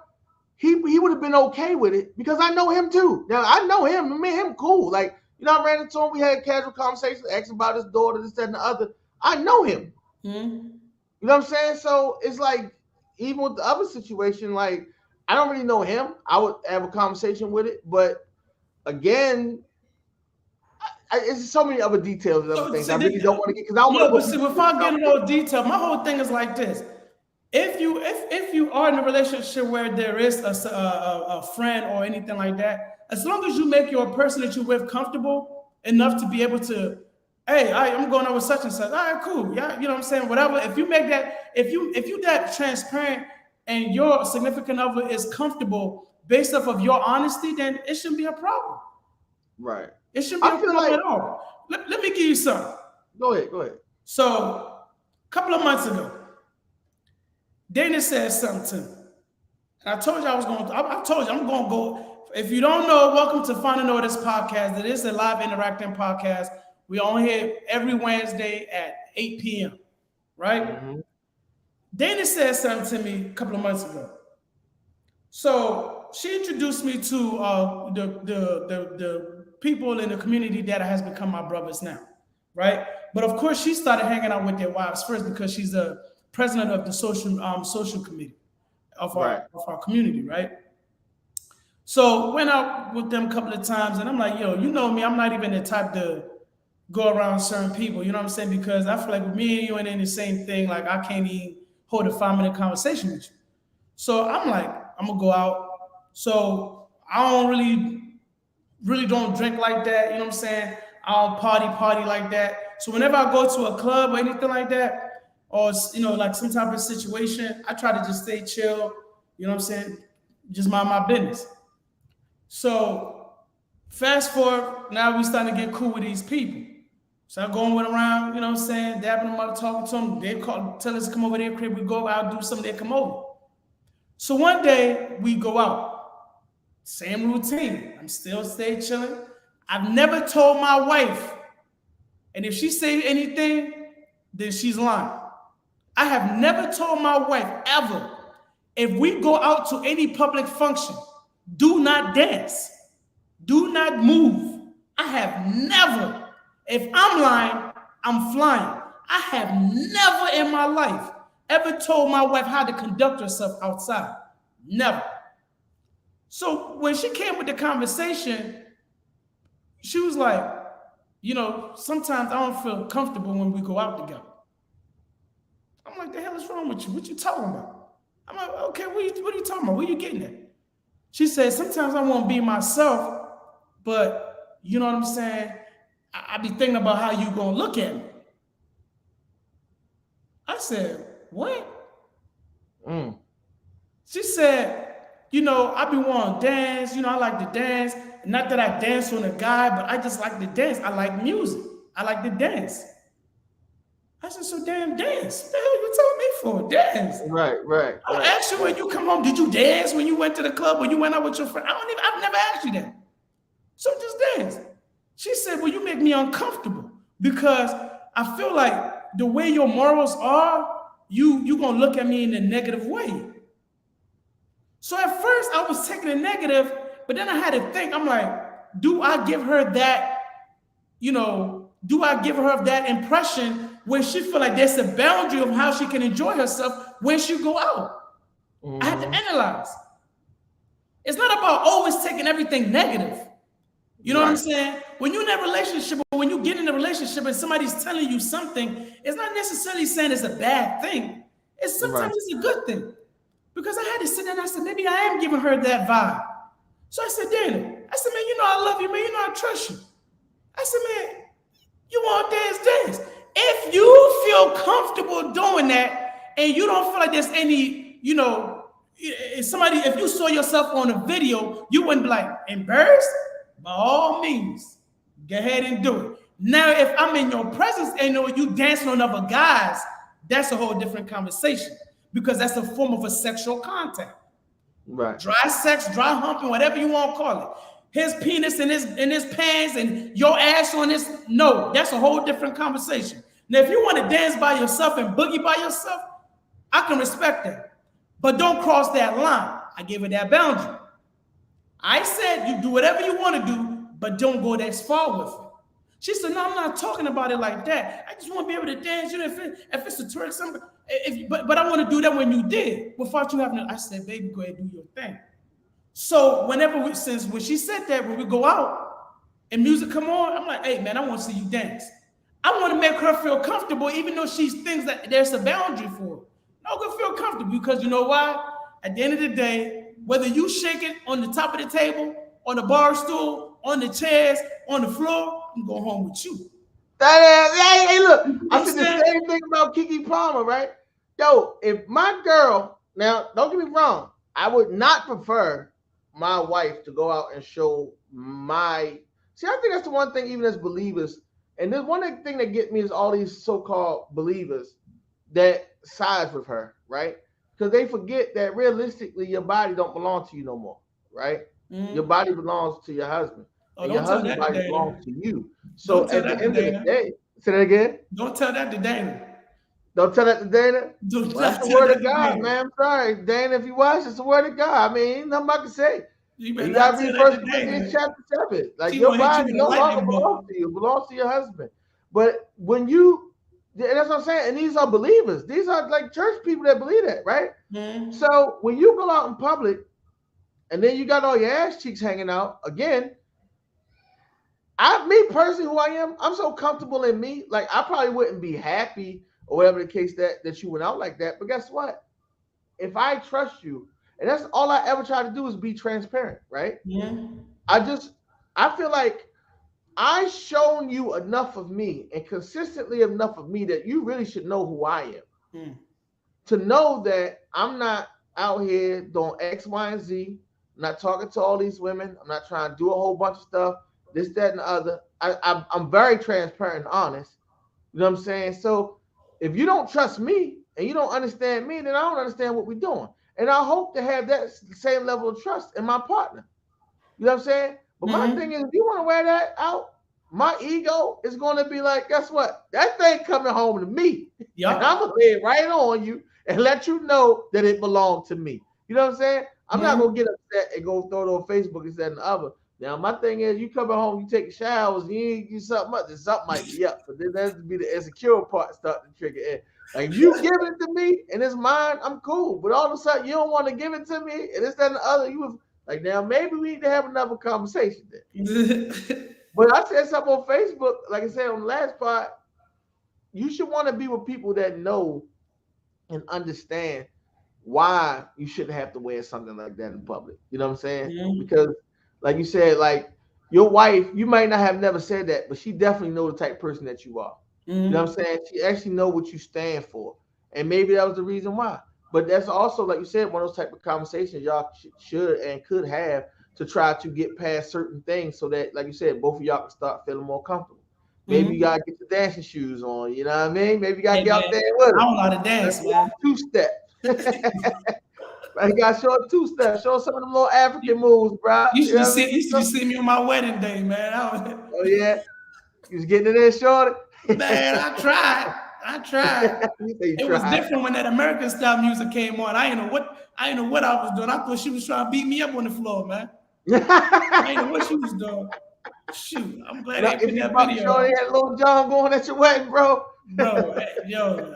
he would have been okay with it because I know him too. Now I know him. Me and him cool. Like, I ran into him. We had casual conversations, asking about his daughter, this, that, and the other. I know him. You know what I'm saying? So it's like, even with the other situation, like, I don't really know him. I would have a conversation with it, but again, it's so many other details and other things I really don't want to get because I don't No, want but to. see, without getting all detail, my whole thing is like this: if you are in a relationship where there is a friend or anything like that, as long as you make your person that you're with comfortable enough to be able to, hey, I'm going out with such and such. All right, cool. Yeah, you know what I'm saying? Whatever. If you make that, if you that transparent and your significant other is comfortable based off of your honesty, then it shouldn't be a problem. Right. It shouldn't be a problem at all. Let me give you something. Go ahead. So, a couple of months ago, Dana said something to me. And I told you I was going to, I told you I'm going to go. If you don't know, welcome to Finding Notice podcast. It is a live interacting podcast. We're on here every Wednesday at 8 p.m., right? Mm-hmm. Dana said something to me a couple of months ago. So she introduced me to the people in the community that has become my brothers now, right? But of course, she started hanging out with their wives first because she's the president of the social committee of our community, right? So went out with them a couple of times, and I'm like, yo, you know me, I'm not even the type to go around certain people, you know what I'm saying? Because I feel like with me and you ain't in the same thing, like I can't even hold a 5-minute conversation with you. So I'm like, I'm gonna go out. So I don't really don't drink like that, you know what I'm saying? I don't party like that. So whenever I go to a club or anything like that, or like some type of situation, I try to just stay chill, you know what I'm saying? Just mind my business. So fast forward, now we starting to get cool with these people. So I'm going around, you know what I'm saying, dabbing them up, talking to them. They tell us to come over their crib, we go out, do something, they come over. So one day we go out, same routine. I'm still stay chilling. I've never told my wife, and if she say anything, then she's lying. I have never told my wife ever, if we go out to any public function, do not dance, do not move. I have never. If I'm lying, I'm flying. I have never in my life ever told my wife how to conduct herself outside. Never. So when she came with the conversation, she was like, sometimes I don't feel comfortable when we go out together. I'm like, the hell is wrong with you? What you talking about? I'm like, okay, what are you talking about? Where you getting at? She said, sometimes I want to be myself, but you know what I'm saying? I be thinking about how you gonna look at me. I said, what? She said, I be wanting to dance, I like to dance. Not that I dance on a guy, but I just like to dance. I like music. I like to dance. I said, so damn dance. What the hell you telling me for? Dance. Right. I asked you when you come home, did you dance when you went to the club or you went out with your friend? I've never asked you that. So just dance. She said, well, you make me uncomfortable because I feel like the way your morals are, you gonna look at me in a negative way. So at first I was taking a negative, but then I had to think, I'm like, do I give her that, do I give her that impression where she feel like there's a boundary of how she can enjoy herself when she go out? Mm-hmm. I had to analyze. It's not about always taking everything negative. You know what I'm saying? When you're in a relationship, or when you get in a relationship and somebody's telling you something, it's not necessarily saying it's a bad thing. It's sometimes it's a good thing. Because I had to sit there and I said, maybe I am giving her that vibe. So I said, Dana, man, I love you, man. I trust you. I said, man, you want to dance. If you feel comfortable doing that and you don't feel like there's any, if you saw yourself on a video, you wouldn't be like, embarrassed? By all means, go ahead and do it. Now, if I'm in your presence and you dancing on other guys, that's a whole different conversation because that's a form of a sexual contact. Right. Dry sex, dry humping, whatever you want to call it. His penis in his pants and your ass on his, no, that's a whole different conversation. Now, if you want to dance by yourself and boogie by yourself, I can respect that. But don't cross that line. I give it that boundary. I said you do whatever you want to do, but don't go that far with it. She said, no, I'm not talking about it like that. I just want to be able to dance. If it's a twerk, something. But I want to do that when you did. Without you having to, I said, baby, go ahead and do your thing. So when she said that, when we go out, and music come on, I'm like, hey man, I want to see you dance. I want to make her feel comfortable, even though she thinks that there's a boundary for her. No, go feel comfortable because you know why? At the end of the day, whether you shake it on the top of the table, on the bar stool, on the chairs, on the floor, I'm going home with you. Hey, look, You know I what said I'm the saying? same thing about Kiki Palmer, right? Yo, if my girl, now don't get me wrong, I would not prefer my wife to go out and show my. See, I think that's the one thing, even as believers, and there's one thing that get me is all these so-called believers that sides with her, right? Because they forget that realistically, your body don't belong to you no more, right? Your body belongs to your husband, Oh, and your don't tell husband's that to body belongs Dana. to you. So Don't tell at the that to end of the Dana. day, say that again. Don't tell that to Dana. Don't tell that to Dana. Do Well, not that's the tell word that of to God, Dana. man. I'm sorry, Dana, if you watch, it's the word of God. I mean, ain't nothing I can say. You And better you not gotta tell read that to First Corinthians Dana. chapter 7. Like She your gonna hit you body with a no longer lightning belongs bolt. to you, it belongs to your husband. But when you, and that's what I'm saying, and these are believers. These are like church people that believe that, right? So when you go out in public and then you got all your ass cheeks hanging out, again, me personally, who I am, I'm so comfortable in me. Like I probably wouldn't be happy or whatever the case that you went out like that. But guess what? If I trust you, and that's all I ever try to do is be transparent, right? I feel like I've shown you enough of me and consistently enough of me that you really should know who I am. To know that I'm not out here doing X, Y, and Z. I'm not talking to all these women. I'm not trying to do a whole bunch of stuff, this, that, and the other. I'm very transparent and honest. You know what I'm saying? So if you don't trust me and you don't understand me, then I don't understand what we're doing. And I hope to have that same level of trust in my partner. You know what I'm saying? But my thing is, if you want to wear that out, my ego is going to be like, guess what? That thing coming home to me. Yep. And I'm going to lay it right on you and let you know that it belonged to me. You know what I'm saying? I'm not going to get upset and go throw it on Facebook and that and the other. Now, my thing is, you coming home, you take showers, you something up, then something might be up. But then that's to be the insecure part start to trigger in. Like, if you give it to me and it's mine, I'm cool. But all of a sudden, you don't want to give it to me and this, that, and the other. You was like, now maybe we need to have another conversation then. But I said something on Facebook, like I said on the last part, you should want to be with people that know and understand why you shouldn't have to wear something like that in public. You know what I'm saying? Because like you said, like your wife, you might not have never said that, but she definitely know the type of person that you are. You know what I'm saying? She actually know what you stand for. And maybe that was the reason why. But that's also, like you said, one of those type of conversations y'all should and could have to try to get past certain things so that, like you said, both of y'all can start feeling more comfortable. Maybe you gotta get the dancing shoes on, you know what I mean? Maybe you gotta get out there with it. I don't know how to dance, man. Two-step. You gotta show a two-step, show some of them little African moves, bro. You should have seen me on my wedding day, man. Oh yeah. You was getting in there, shorty? Man, I tried. It was different when that American style music came on. I didn't know what I was doing. I thought she was trying to beat me up on the floor, man. I didn't know what she was doing. Shoot, I'm glad they put that video. Shorty had Lil Jon going at your wedding, bro. Bro, yo,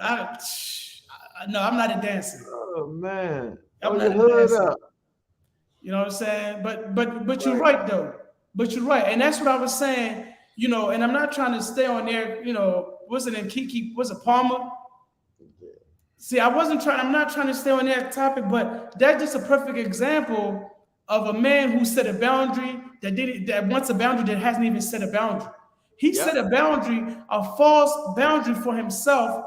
no, I'm not a dancer. Oh man, I'm not a dancer. You know what I'm saying? But you're right though. But you're right, and that's what I was saying. You know, and I'm not trying to stay on there. You know, was it in Kiki? Was it Palmer? See, I'm not trying to stay on that topic, but that's just a perfect example of a man who set a boundary that wants a boundary that hasn't even set a boundary. He set a boundary, a false boundary for himself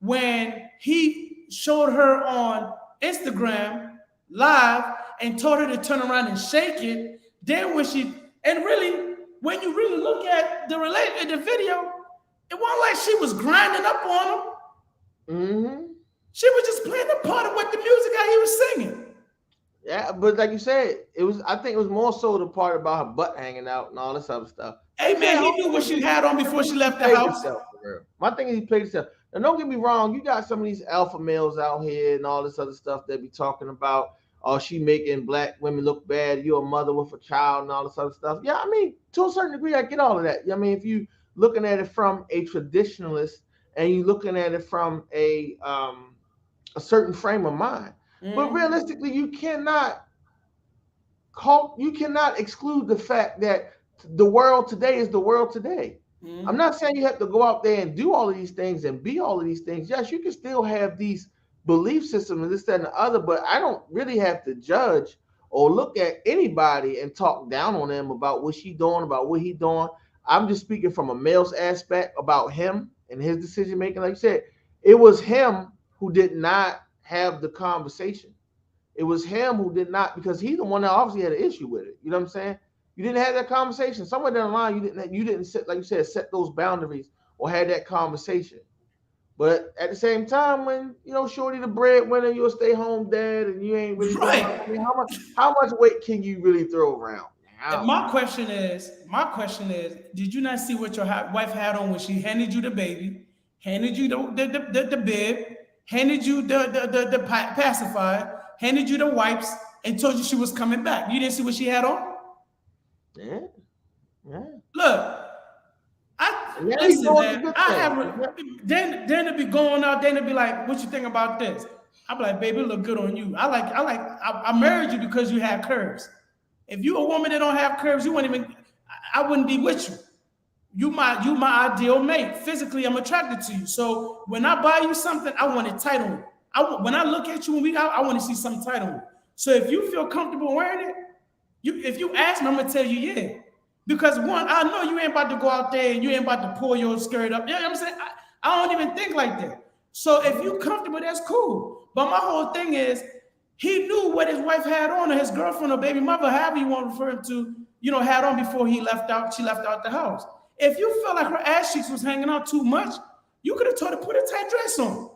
when he showed her on Instagram live and told her to turn around and shake it. Then when you really look at the video, it wasn't like she was grinding up on him. She was just playing the part of what the music he was singing. Yeah, but like you said, I think it was more so the part about her butt hanging out and all this other stuff. Hey man, he knew what she had on before she left the house. My thing is he played himself. Now don't get me wrong, you got some of these alpha males out here and all this other stuff that be talking about, oh, she making black women look bad, you're a mother with a child and all this other stuff. Yeah, I mean, to a certain degree, I get all of that. I mean, if you looking at it from a traditionalist and you looking at it from a certain frame of mind. But realistically, you cannot exclude the fact that the world today is the world today. I'm not saying you have to go out there and do all of these things and be all of these things. Yes, you can still have these belief systems and this, that, and the other, but I don't really have to judge or look at anybody and talk down on them about what she doing, about what he doing. I'm just speaking from a male's aspect about him and his decision making. Like you said, it was him who did not have the conversation. It was him who did not, because he's the one that obviously had an issue with it. You know what I'm saying? You didn't have that conversation. Somewhere down the line, you didn't set, like you said, set those boundaries or had that conversation. But at the same time, when Shorty the breadwinner, you're a stay home dad, and you ain't really right. I mean, how much weight can you really throw around? My question is, did you not see what your wife had on when she handed you the baby, handed you the bib, handed you the pacifier, handed you the wipes, and told you she was coming back? You didn't see what she had on? Yeah. Look, listen, man. Then it'd be going out. Then it'd be like, "What you think about this?" I'd be like, "Baby, it look good on you." I married you because you had curves. If you a woman that don't have curves, you wouldn't even. I wouldn't be with you. You my ideal mate. Physically, I'm attracted to you. So when I buy you something, I want it tight on you. When I look at you when we out, I want to see something tight on you. So if you feel comfortable wearing it, if you ask me, I'm gonna tell you yeah. Because one, I know you ain't about to go out there and you ain't about to pull your skirt up. You know what I'm saying? I don't even think like that. So if you comfortable, that's cool. But my whole thing is, he knew what his wife had on, or his girlfriend or baby mother, however you want to refer to, had on before she left out the house. If you felt like her ass cheeks was hanging out too much, you could have told her, put a tight dress on.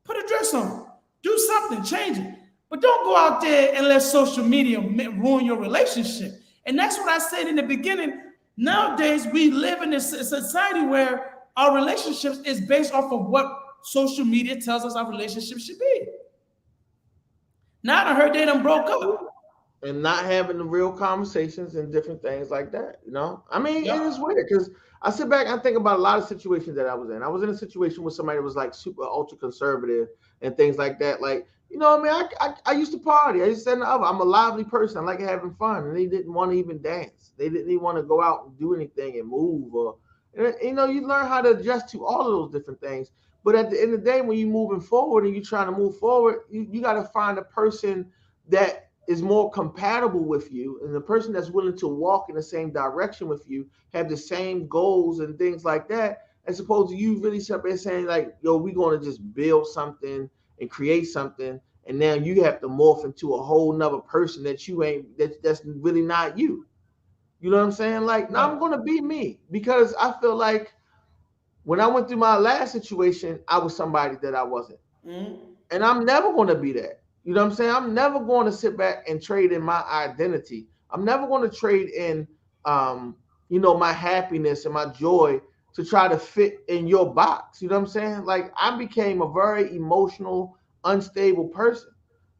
Put a dress on. Do something, change it. But don't go out there and let social media ruin your relationship. And that's what I said in the beginning. Nowadays, we live in a society where our relationships is based off of what social media tells us our relationship should be. Now I heard they done broke up. And not having the real conversations and different things like that, I mean, It is weird because I sit back and I think about a lot of situations that I was in. I was in a situation with somebody that was like super ultra conservative and things like that. Like, I used to party. I used to say, I'm a lively person. I like having fun. And they didn't want to even dance. They didn't even want to go out and do anything and move. You learn how to adjust to all of those different things. But at the end of the day, when you're moving forward and you're trying to move forward, you got to find a person that is more compatible with you, and the person that's willing to walk in the same direction with you, have the same goals and things like that, as opposed to you really saying like, yo, we're going to just build something and create something, and now you have to morph into a whole nother person that you ain't, that's really not you. You know what I'm saying? Like, now I'm going to be me, because I feel like when I went through my last situation, I was somebody that I wasn't. And I'm never going to be that. You know what I'm saying? I'm never going to sit back and trade in my identity. I'm never going to trade in, my happiness and my joy to try to fit in your box. You know what I'm saying? Like, I became a very emotional, unstable person.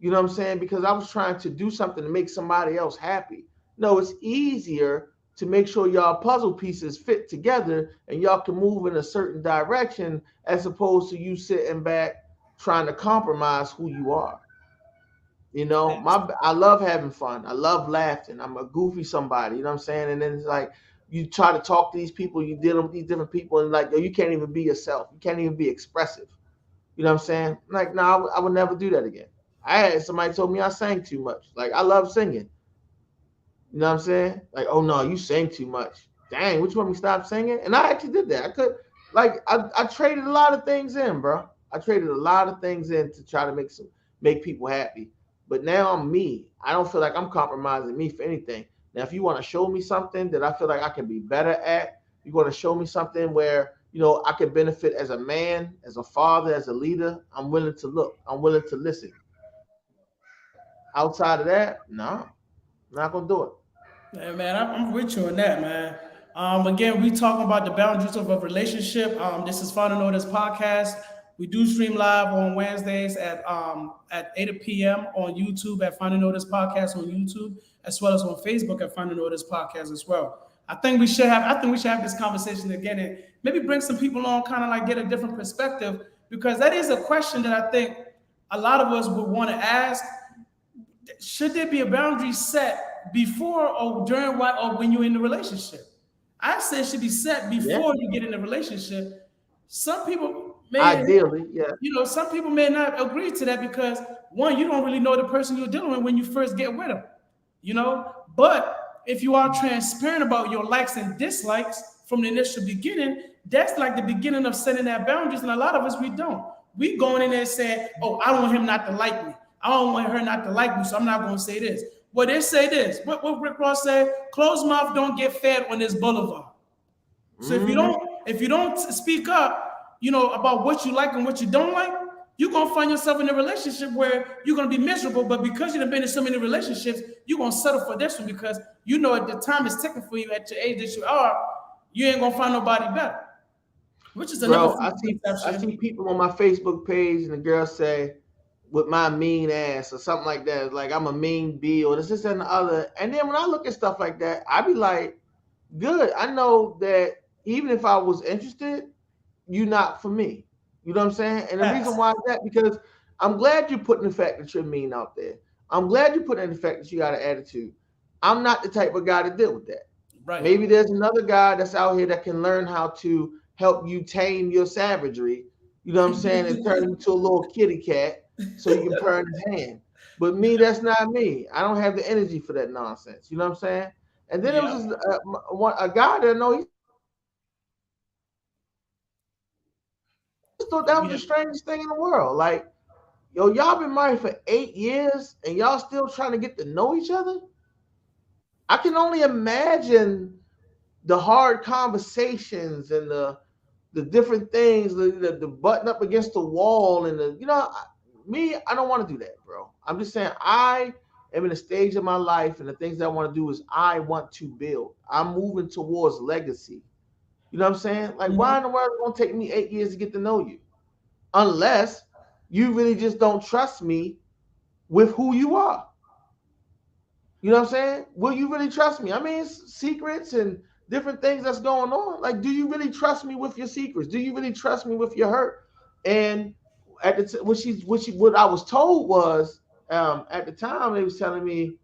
You know what I'm saying? Because I was trying to do something to make somebody else happy. No, it's easier to make sure y'all puzzle pieces fit together and y'all can move in a certain direction, as opposed to you sitting back trying to compromise who you are. I love having fun. I love laughing. I'm a goofy somebody, you know what I'm saying? And then it's like, you try to talk to these people, you deal with these different people, and like, yo, you can't even be yourself. You can't even be expressive. You know what I'm saying? Like, no, I would never do that again. I had somebody told me I sang too much. Like, I love singing. You know what I'm saying? Like, oh no, you sing too much. Dang, which one we stop singing? And I actually did that. I traded a lot of things in, bro. I traded a lot of things in to try to make people happy. But now I'm me. I don't feel like I'm compromising me for anything. Now, if you want to show me something that I feel like I can be better at, you want to show me something where, I can benefit as a man, as a father, as a leader, I'm willing to look. I'm willing to listen. Outside of that, no, I'm not going to do it. Yeah, man, I'm with you on that, man. Again, we talking about the boundaries of a relationship. This is Final Notice Podcast. We do stream live on Wednesdays at 8 p.m. on YouTube at Final Notice Podcast on YouTube, as well as on Facebook at Final Notice Podcast as well. I think we should have this conversation again and maybe bring some people on, kind of like get a different perspective, because that is a question that I think a lot of us would want to ask. Should there be a boundary set before or during or when you're in the relationship? I say it should be set before you get in a relationship. Some people may, Ideally, yeah. some people may not agree to that because one, you don't really know the person you're dealing with when you first get with them, But if you are transparent about your likes and dislikes from the initial beginning, that's like the beginning of setting that boundaries. And a lot of us, we don't. We going in there saying, "Oh, I want him not to like me. I don't want her not to like me, so I'm not going to say this." Well, they say this. What Rick Ross said: "Closed mouth don't get fed on this boulevard." So if you don't speak up, about what you like and what you don't like, you're gonna find yourself in a relationship where you're gonna be miserable. But because you've been in so many relationships, you're gonna settle for this one because at the time it's ticking for you at your age that you are, you ain't gonna find nobody better. Which is another. Bro, I see people on my Facebook page and the girls say, "With my mean ass" or something like that. Like I'm a mean bee or this and the other. And then when I look at stuff like that, I be like, good. I know that even if I was interested, you're not for me. You know what I'm saying? And the reason why is that because I'm glad you're putting the fact that you're mean out there. I'm glad you're putting in the fact that you got an attitude. I'm not the type of guy to deal with that. Right. Maybe there's another guy that's out here that can learn how to help you tame your savagery. You know what I'm saying? And turn into a little kitty cat so you can purr in his hand. But me, that's not me. I don't have the energy for that nonsense. You know what I'm saying? And then there was a guy that I know. He thought that was the strangest thing in the world. Like, y'all been married for 8 years and y'all still trying to get to know each other? I can only imagine the hard conversations and the different things, the button up against the wall and I don't want to do that, bro. I'm just saying I am in a stage of my life and the things that I want to do is I want to build. I'm moving towards legacy. You know what I'm saying? Like, why in the world is it going to take me 8 years to get to know you? Unless you really just don't trust me with who you are. You know what I'm saying? Will you really trust me? I mean, it's secrets and different things that's going on. Like, do you really trust me with your secrets? Do you really trust me with your hurt? And at the what I was told was at the time they was telling me,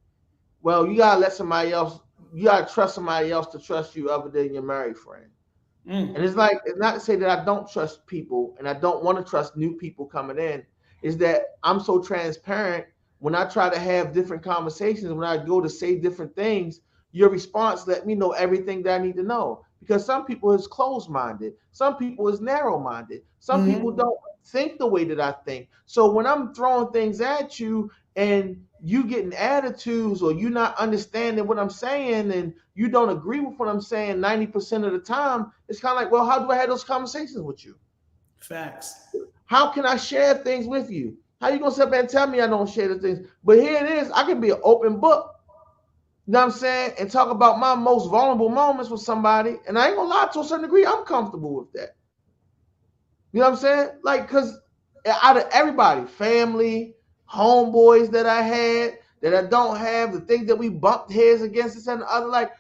well, you gotta let somebody else. You gotta trust somebody else to trust you other than your married friend. And it's like, it's not to say that I don't trust people and I don't want to trust new people coming in. Is that I'm so transparent when I try to have different conversations, when I go to say different things, your response let me know everything that I need to know. Because some people is closed-minded. Some people is narrow-minded. Some people don't think the way that I think. So when I'm throwing things at you and you getting attitudes or you not understanding what I'm saying and you don't agree with what I'm saying 90% of the time, it's kind of like, well, how do I have those conversations with you? Facts. How can I share things with you? How you gonna sit up and tell me I don't share the things? But here it is, I can be an open book. You know what I'm saying? And talk about my most vulnerable moments with somebody. And I ain't gonna lie, to a certain degree, I'm comfortable with that. You know what I'm saying? Like, because out of everybody, family, homeboys that I had, that I don't have, the things that we bumped heads against this and the other, like,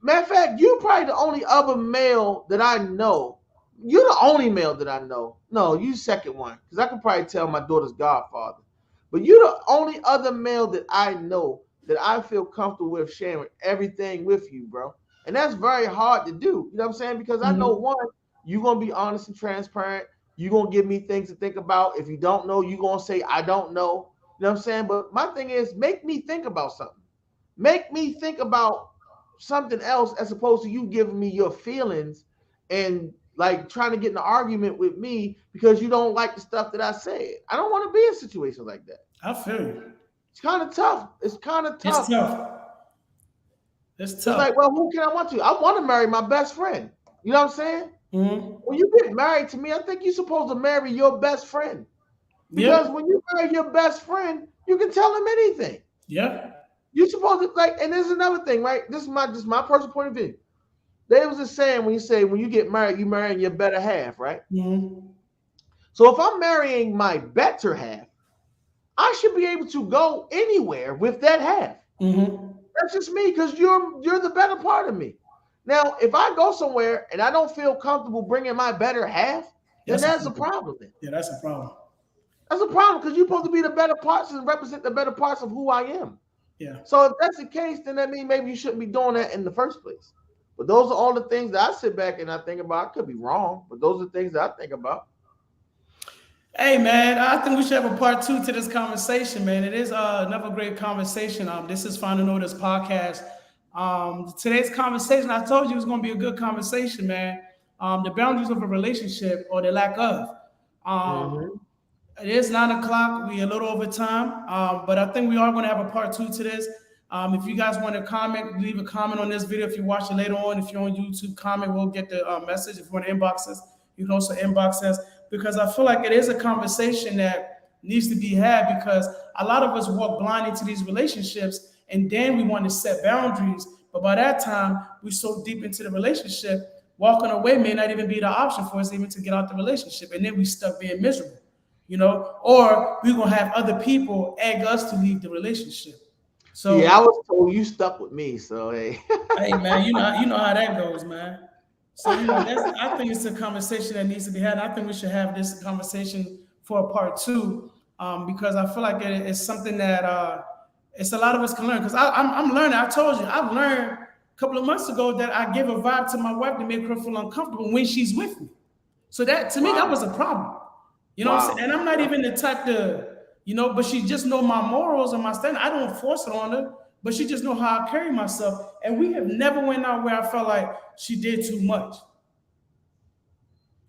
matter of fact, you're probably the only other male that I know. You're the only male that I know. No, you second one, because I could probably tell my daughter's godfather. But you're the only other male that I know that I feel comfortable with sharing everything with you, bro. And that's very hard to do. You know what I'm saying? Because I know, one, you're going to be honest and transparent. You're going to give me things to think about. If you don't know, you're going to say, I don't know. You know what I'm saying? But my thing is, make me think about something. Make me think about something else as opposed to you giving me your feelings and like trying to get in an argument with me because you don't like the stuff that I said. I don't want to be in situations like that. I feel you. It's kind of tough. It's kind of tough. It's tough. It's like, well, who can I want to? I want to marry my best friend. You know what I'm saying? When you get married to me, I think you're supposed to marry your best friend. Because when you marry your best friend, you can tell him anything. Yeah. You're supposed to, like, and there's another thing, right? This is my personal point of view. There was a saying when you get married, you marrying your better half, right? So if I'm marrying my better half, I should be able to go anywhere with that half. That's just me, because you're the better part of me. Now, if I go somewhere and I don't feel comfortable bringing my better half, then that's a problem. Yeah, that's a problem. That's a problem, because you're supposed to be the better parts and represent the better parts of who I am. Yeah. So if that's the case, then that means maybe you shouldn't be doing that in the first place. But those are all the things that I sit back and I think about. I could be wrong, but those are things that I think about. Hey man, I think we should have a part two to this conversation, man. It is another great conversation. This is Final Notice podcast. Today's conversation, I told you, was going to be a good conversation, man. The boundaries of a relationship or the lack of. Um, Mm-hmm. it is 9 o'clock. We a little over time, but I think we are going to have a part two to this. If you guys want to comment, leave a comment on this video. If you watch it later on, if you're on YouTube, comment. We'll get the message. If you want to inbox us, you can also inbox us because I feel like it is a conversation that needs to be had because a lot of us walk blind into these relationships and then we want to set boundaries. But by that time, we're so deep into the relationship, walking away may not even be the option for us even to get out the relationship. And then we stuck being miserable, or we're going to have other people egg us to leave the relationship. So, Yeah, I was told you stuck with me, so hey. hey man, you know how that goes, man. So I think it's a conversation that needs to be had. I think we should have this conversation for a part two because I feel like it's something that it's a lot of us can learn. Because I'm learning. I told you, I've learned a couple of months ago that I give a vibe to my wife to make her feel uncomfortable when she's with me. So that to me that was a problem. You know what I'm saying? And I'm not even the type to, but she just know my morals and my standard. I don't force it on her, but she just know how I carry myself. And we have never went out where I felt like she did too much.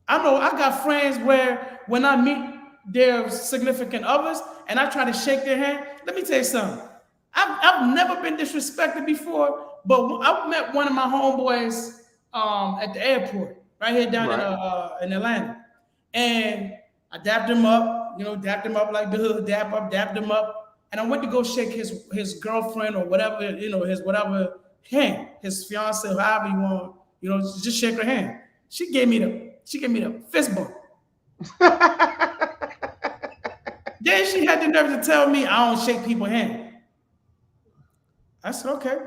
I know I got friends where when I meet their significant others and I try to shake their hand, let me tell you something. I've never been disrespected before, but I met one of my homeboys at the airport right here down in Atlanta. And I dapped him up, dapped him up like the hood, dapped him up. And I went to go shake his girlfriend or whatever, his whatever hand, his fiance, however you want, just shake her hand. She gave me the fist bump. Then she had the nerve to tell me I don't shake people's hand. I said, okay.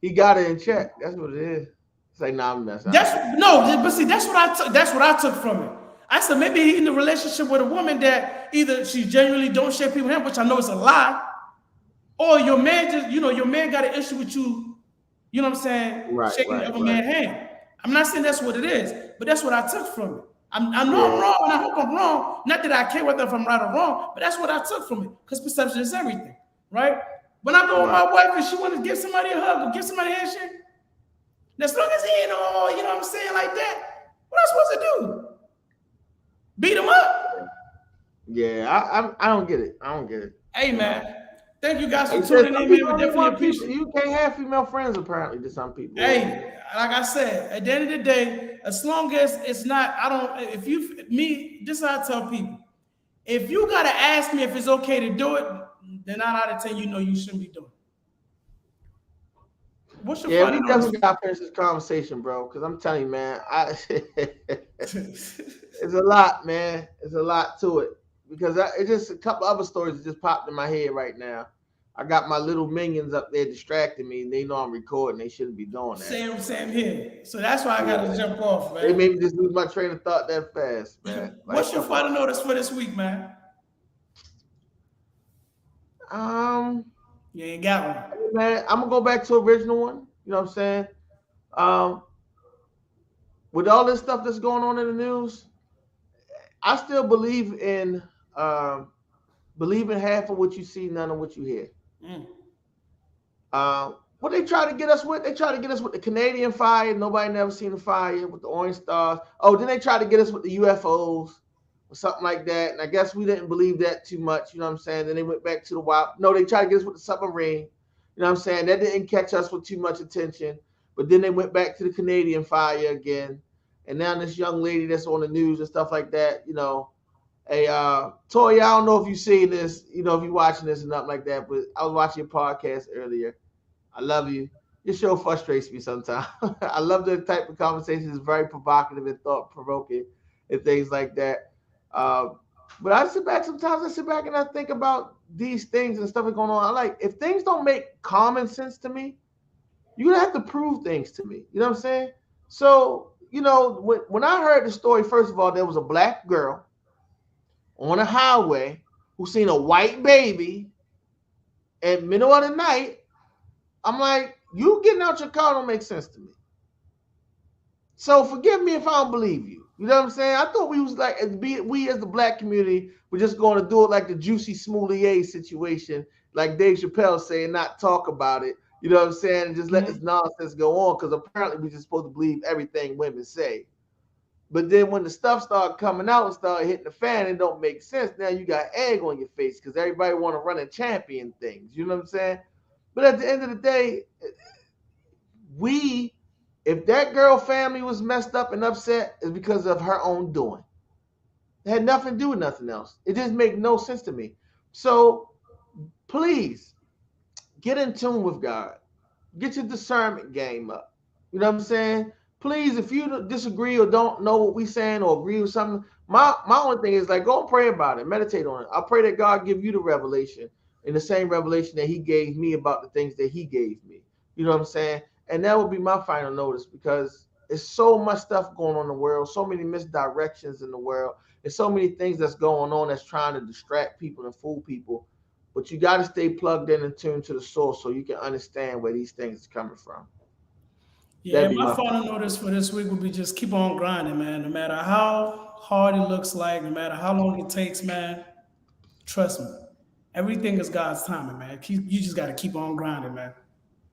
He got it in check. That's what it is. It's like, nah, I'm messing. But see, that's what I took from it. I said maybe he's in a relationship with a woman that either she genuinely don't shake people's hand, which I know is a lie, or your man just, your man got an issue with you, you know what I'm saying, shaking the other man's hand. I'm not saying that's what it is, but that's what I took from it. I know I'm wrong, and I hope I'm wrong. Not that I care whether if I'm right or wrong, but that's what I took from it, because perception is everything, right? When I go with my wife and she want to give somebody a hug or give somebody a handshake, as long as he ain't all, you know what I'm saying, like that, what am I supposed to do? Beat him up? Yeah, I don't get it. I don't get it. Hey, man. Thank you guys for tuning in, man. We definitely appreciate it. You can't have female friends, apparently, to some people. Hey, like I said, at the end of the day, as long as it's not, this is how I tell people. If you got to ask me if it's okay to do it, then 9 out of 10, you shouldn't be doing it. What's your we definitely got to finish this conversation, bro, because I'm telling you, man, it's a lot, man. It's a lot to it. Because it's just a couple other stories that just popped in my head right now. I got my little minions up there distracting me, and they know I'm recording. They shouldn't be doing that. Same here. So that's why I got to jump off, man. They made me just lose my train of thought that fast, man. What's your final notice for this week, man? You ain't got one. Man, I'm gonna go back to original one. You know what I'm saying? With all this stuff that's going on in the news, I still believe in half of what you see, none of what you hear. What they try to get us with? They try to get us with the Canadian fire. Nobody never seen the fire with the orange stars. Oh, then they try to get us with the UFOs or something like that. And I guess we didn't believe that too much. You know what I'm saying? Then they went back to the wild. No, they tried to get us with the submarine. You know what I'm saying? That didn't catch us with too much attention. But then they went back to the Canadian fire again. And now this young lady that's on the news and stuff like that, hey, Toya, I don't know if you've seen this, if you're watching this and nothing like that, but I was watching your podcast earlier. I love you. Your show frustrates me sometimes. I love the type of conversations. It's very provocative and thought-provoking and things like that. But I sit back and I think about these things and stuff that's going on. I like, if things don't make common sense to me, you're going to have to prove things to me. You know what I'm saying? So, when I heard the story, first of all, there was a black girl on a highway who seen a white baby at middle of the night. I'm like, you getting out your car don't make sense to me. So forgive me if I don't believe you. You know what I'm saying? I thought we was like, we as the black community were just going to do it like the Juicy Smoulier situation, like Dave Chappelle saying, not talk about it. You know what I'm saying? And just let this nonsense go on, because apparently we're just supposed to believe everything women say. But then when the stuff started coming out and started hitting the fan, it don't make sense. Now you got egg on your face because everybody want to run and champion things. You know what I'm saying? But at the end of the day, if that girl family was messed up and upset, it's because of her own doing. It had nothing to do with nothing else. It just make no sense to me. So please get in tune with God. Get your discernment game up. You know what I'm saying? Please, if you disagree or don't know what we're saying or agree with something, my only thing is like, go and pray about it, meditate on it. I pray that God give you the revelation, and the same revelation that he gave me about the things that he gave me. You know what I'm saying? And that would be my final notice, because there's so much stuff going on in the world, so many misdirections in the world, and so many things that's going on that's trying to distract people and fool people. But you got to stay plugged in and tuned to the source so you can understand where these things are coming from. Yeah, my final notice for this week would be just keep on grinding, man. No matter how hard it looks like, no matter how long it takes, man, trust me. Everything is God's timing, man. You just got to keep on grinding, man.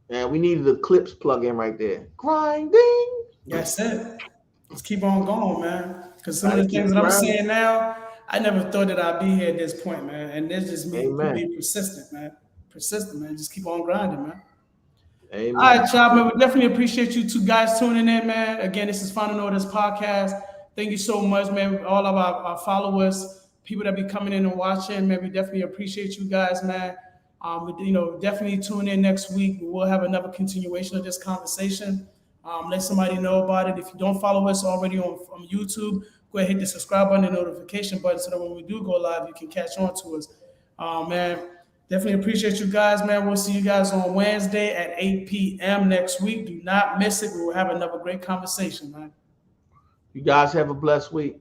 And we needed a Clips plug-in right there. Grinding. That's it. Let's keep on going, man. Because some of the things that I'm saying now, I never thought that I'd be here at this point, man. And it's just me being persistent, man. Persistent, man. Just keep on grinding, man. Amen. All right, y'all, man. We definitely appreciate you two guys tuning in, man. Again, this is Final Notice Podcast. Thank you so much, man. All of our followers, people that be coming in and watching, man. We definitely appreciate you guys, man. Definitely tune in next week. We'll have another continuation of this conversation. Let somebody know about it. If you don't follow us already on YouTube, go ahead and hit the subscribe button and notification button so that when we do go live, you can catch on to us. Man, definitely appreciate you guys, man. We'll see you guys on Wednesday at 8 p.m. next week. Do not miss it. We will have another great conversation, man. You guys have a blessed week.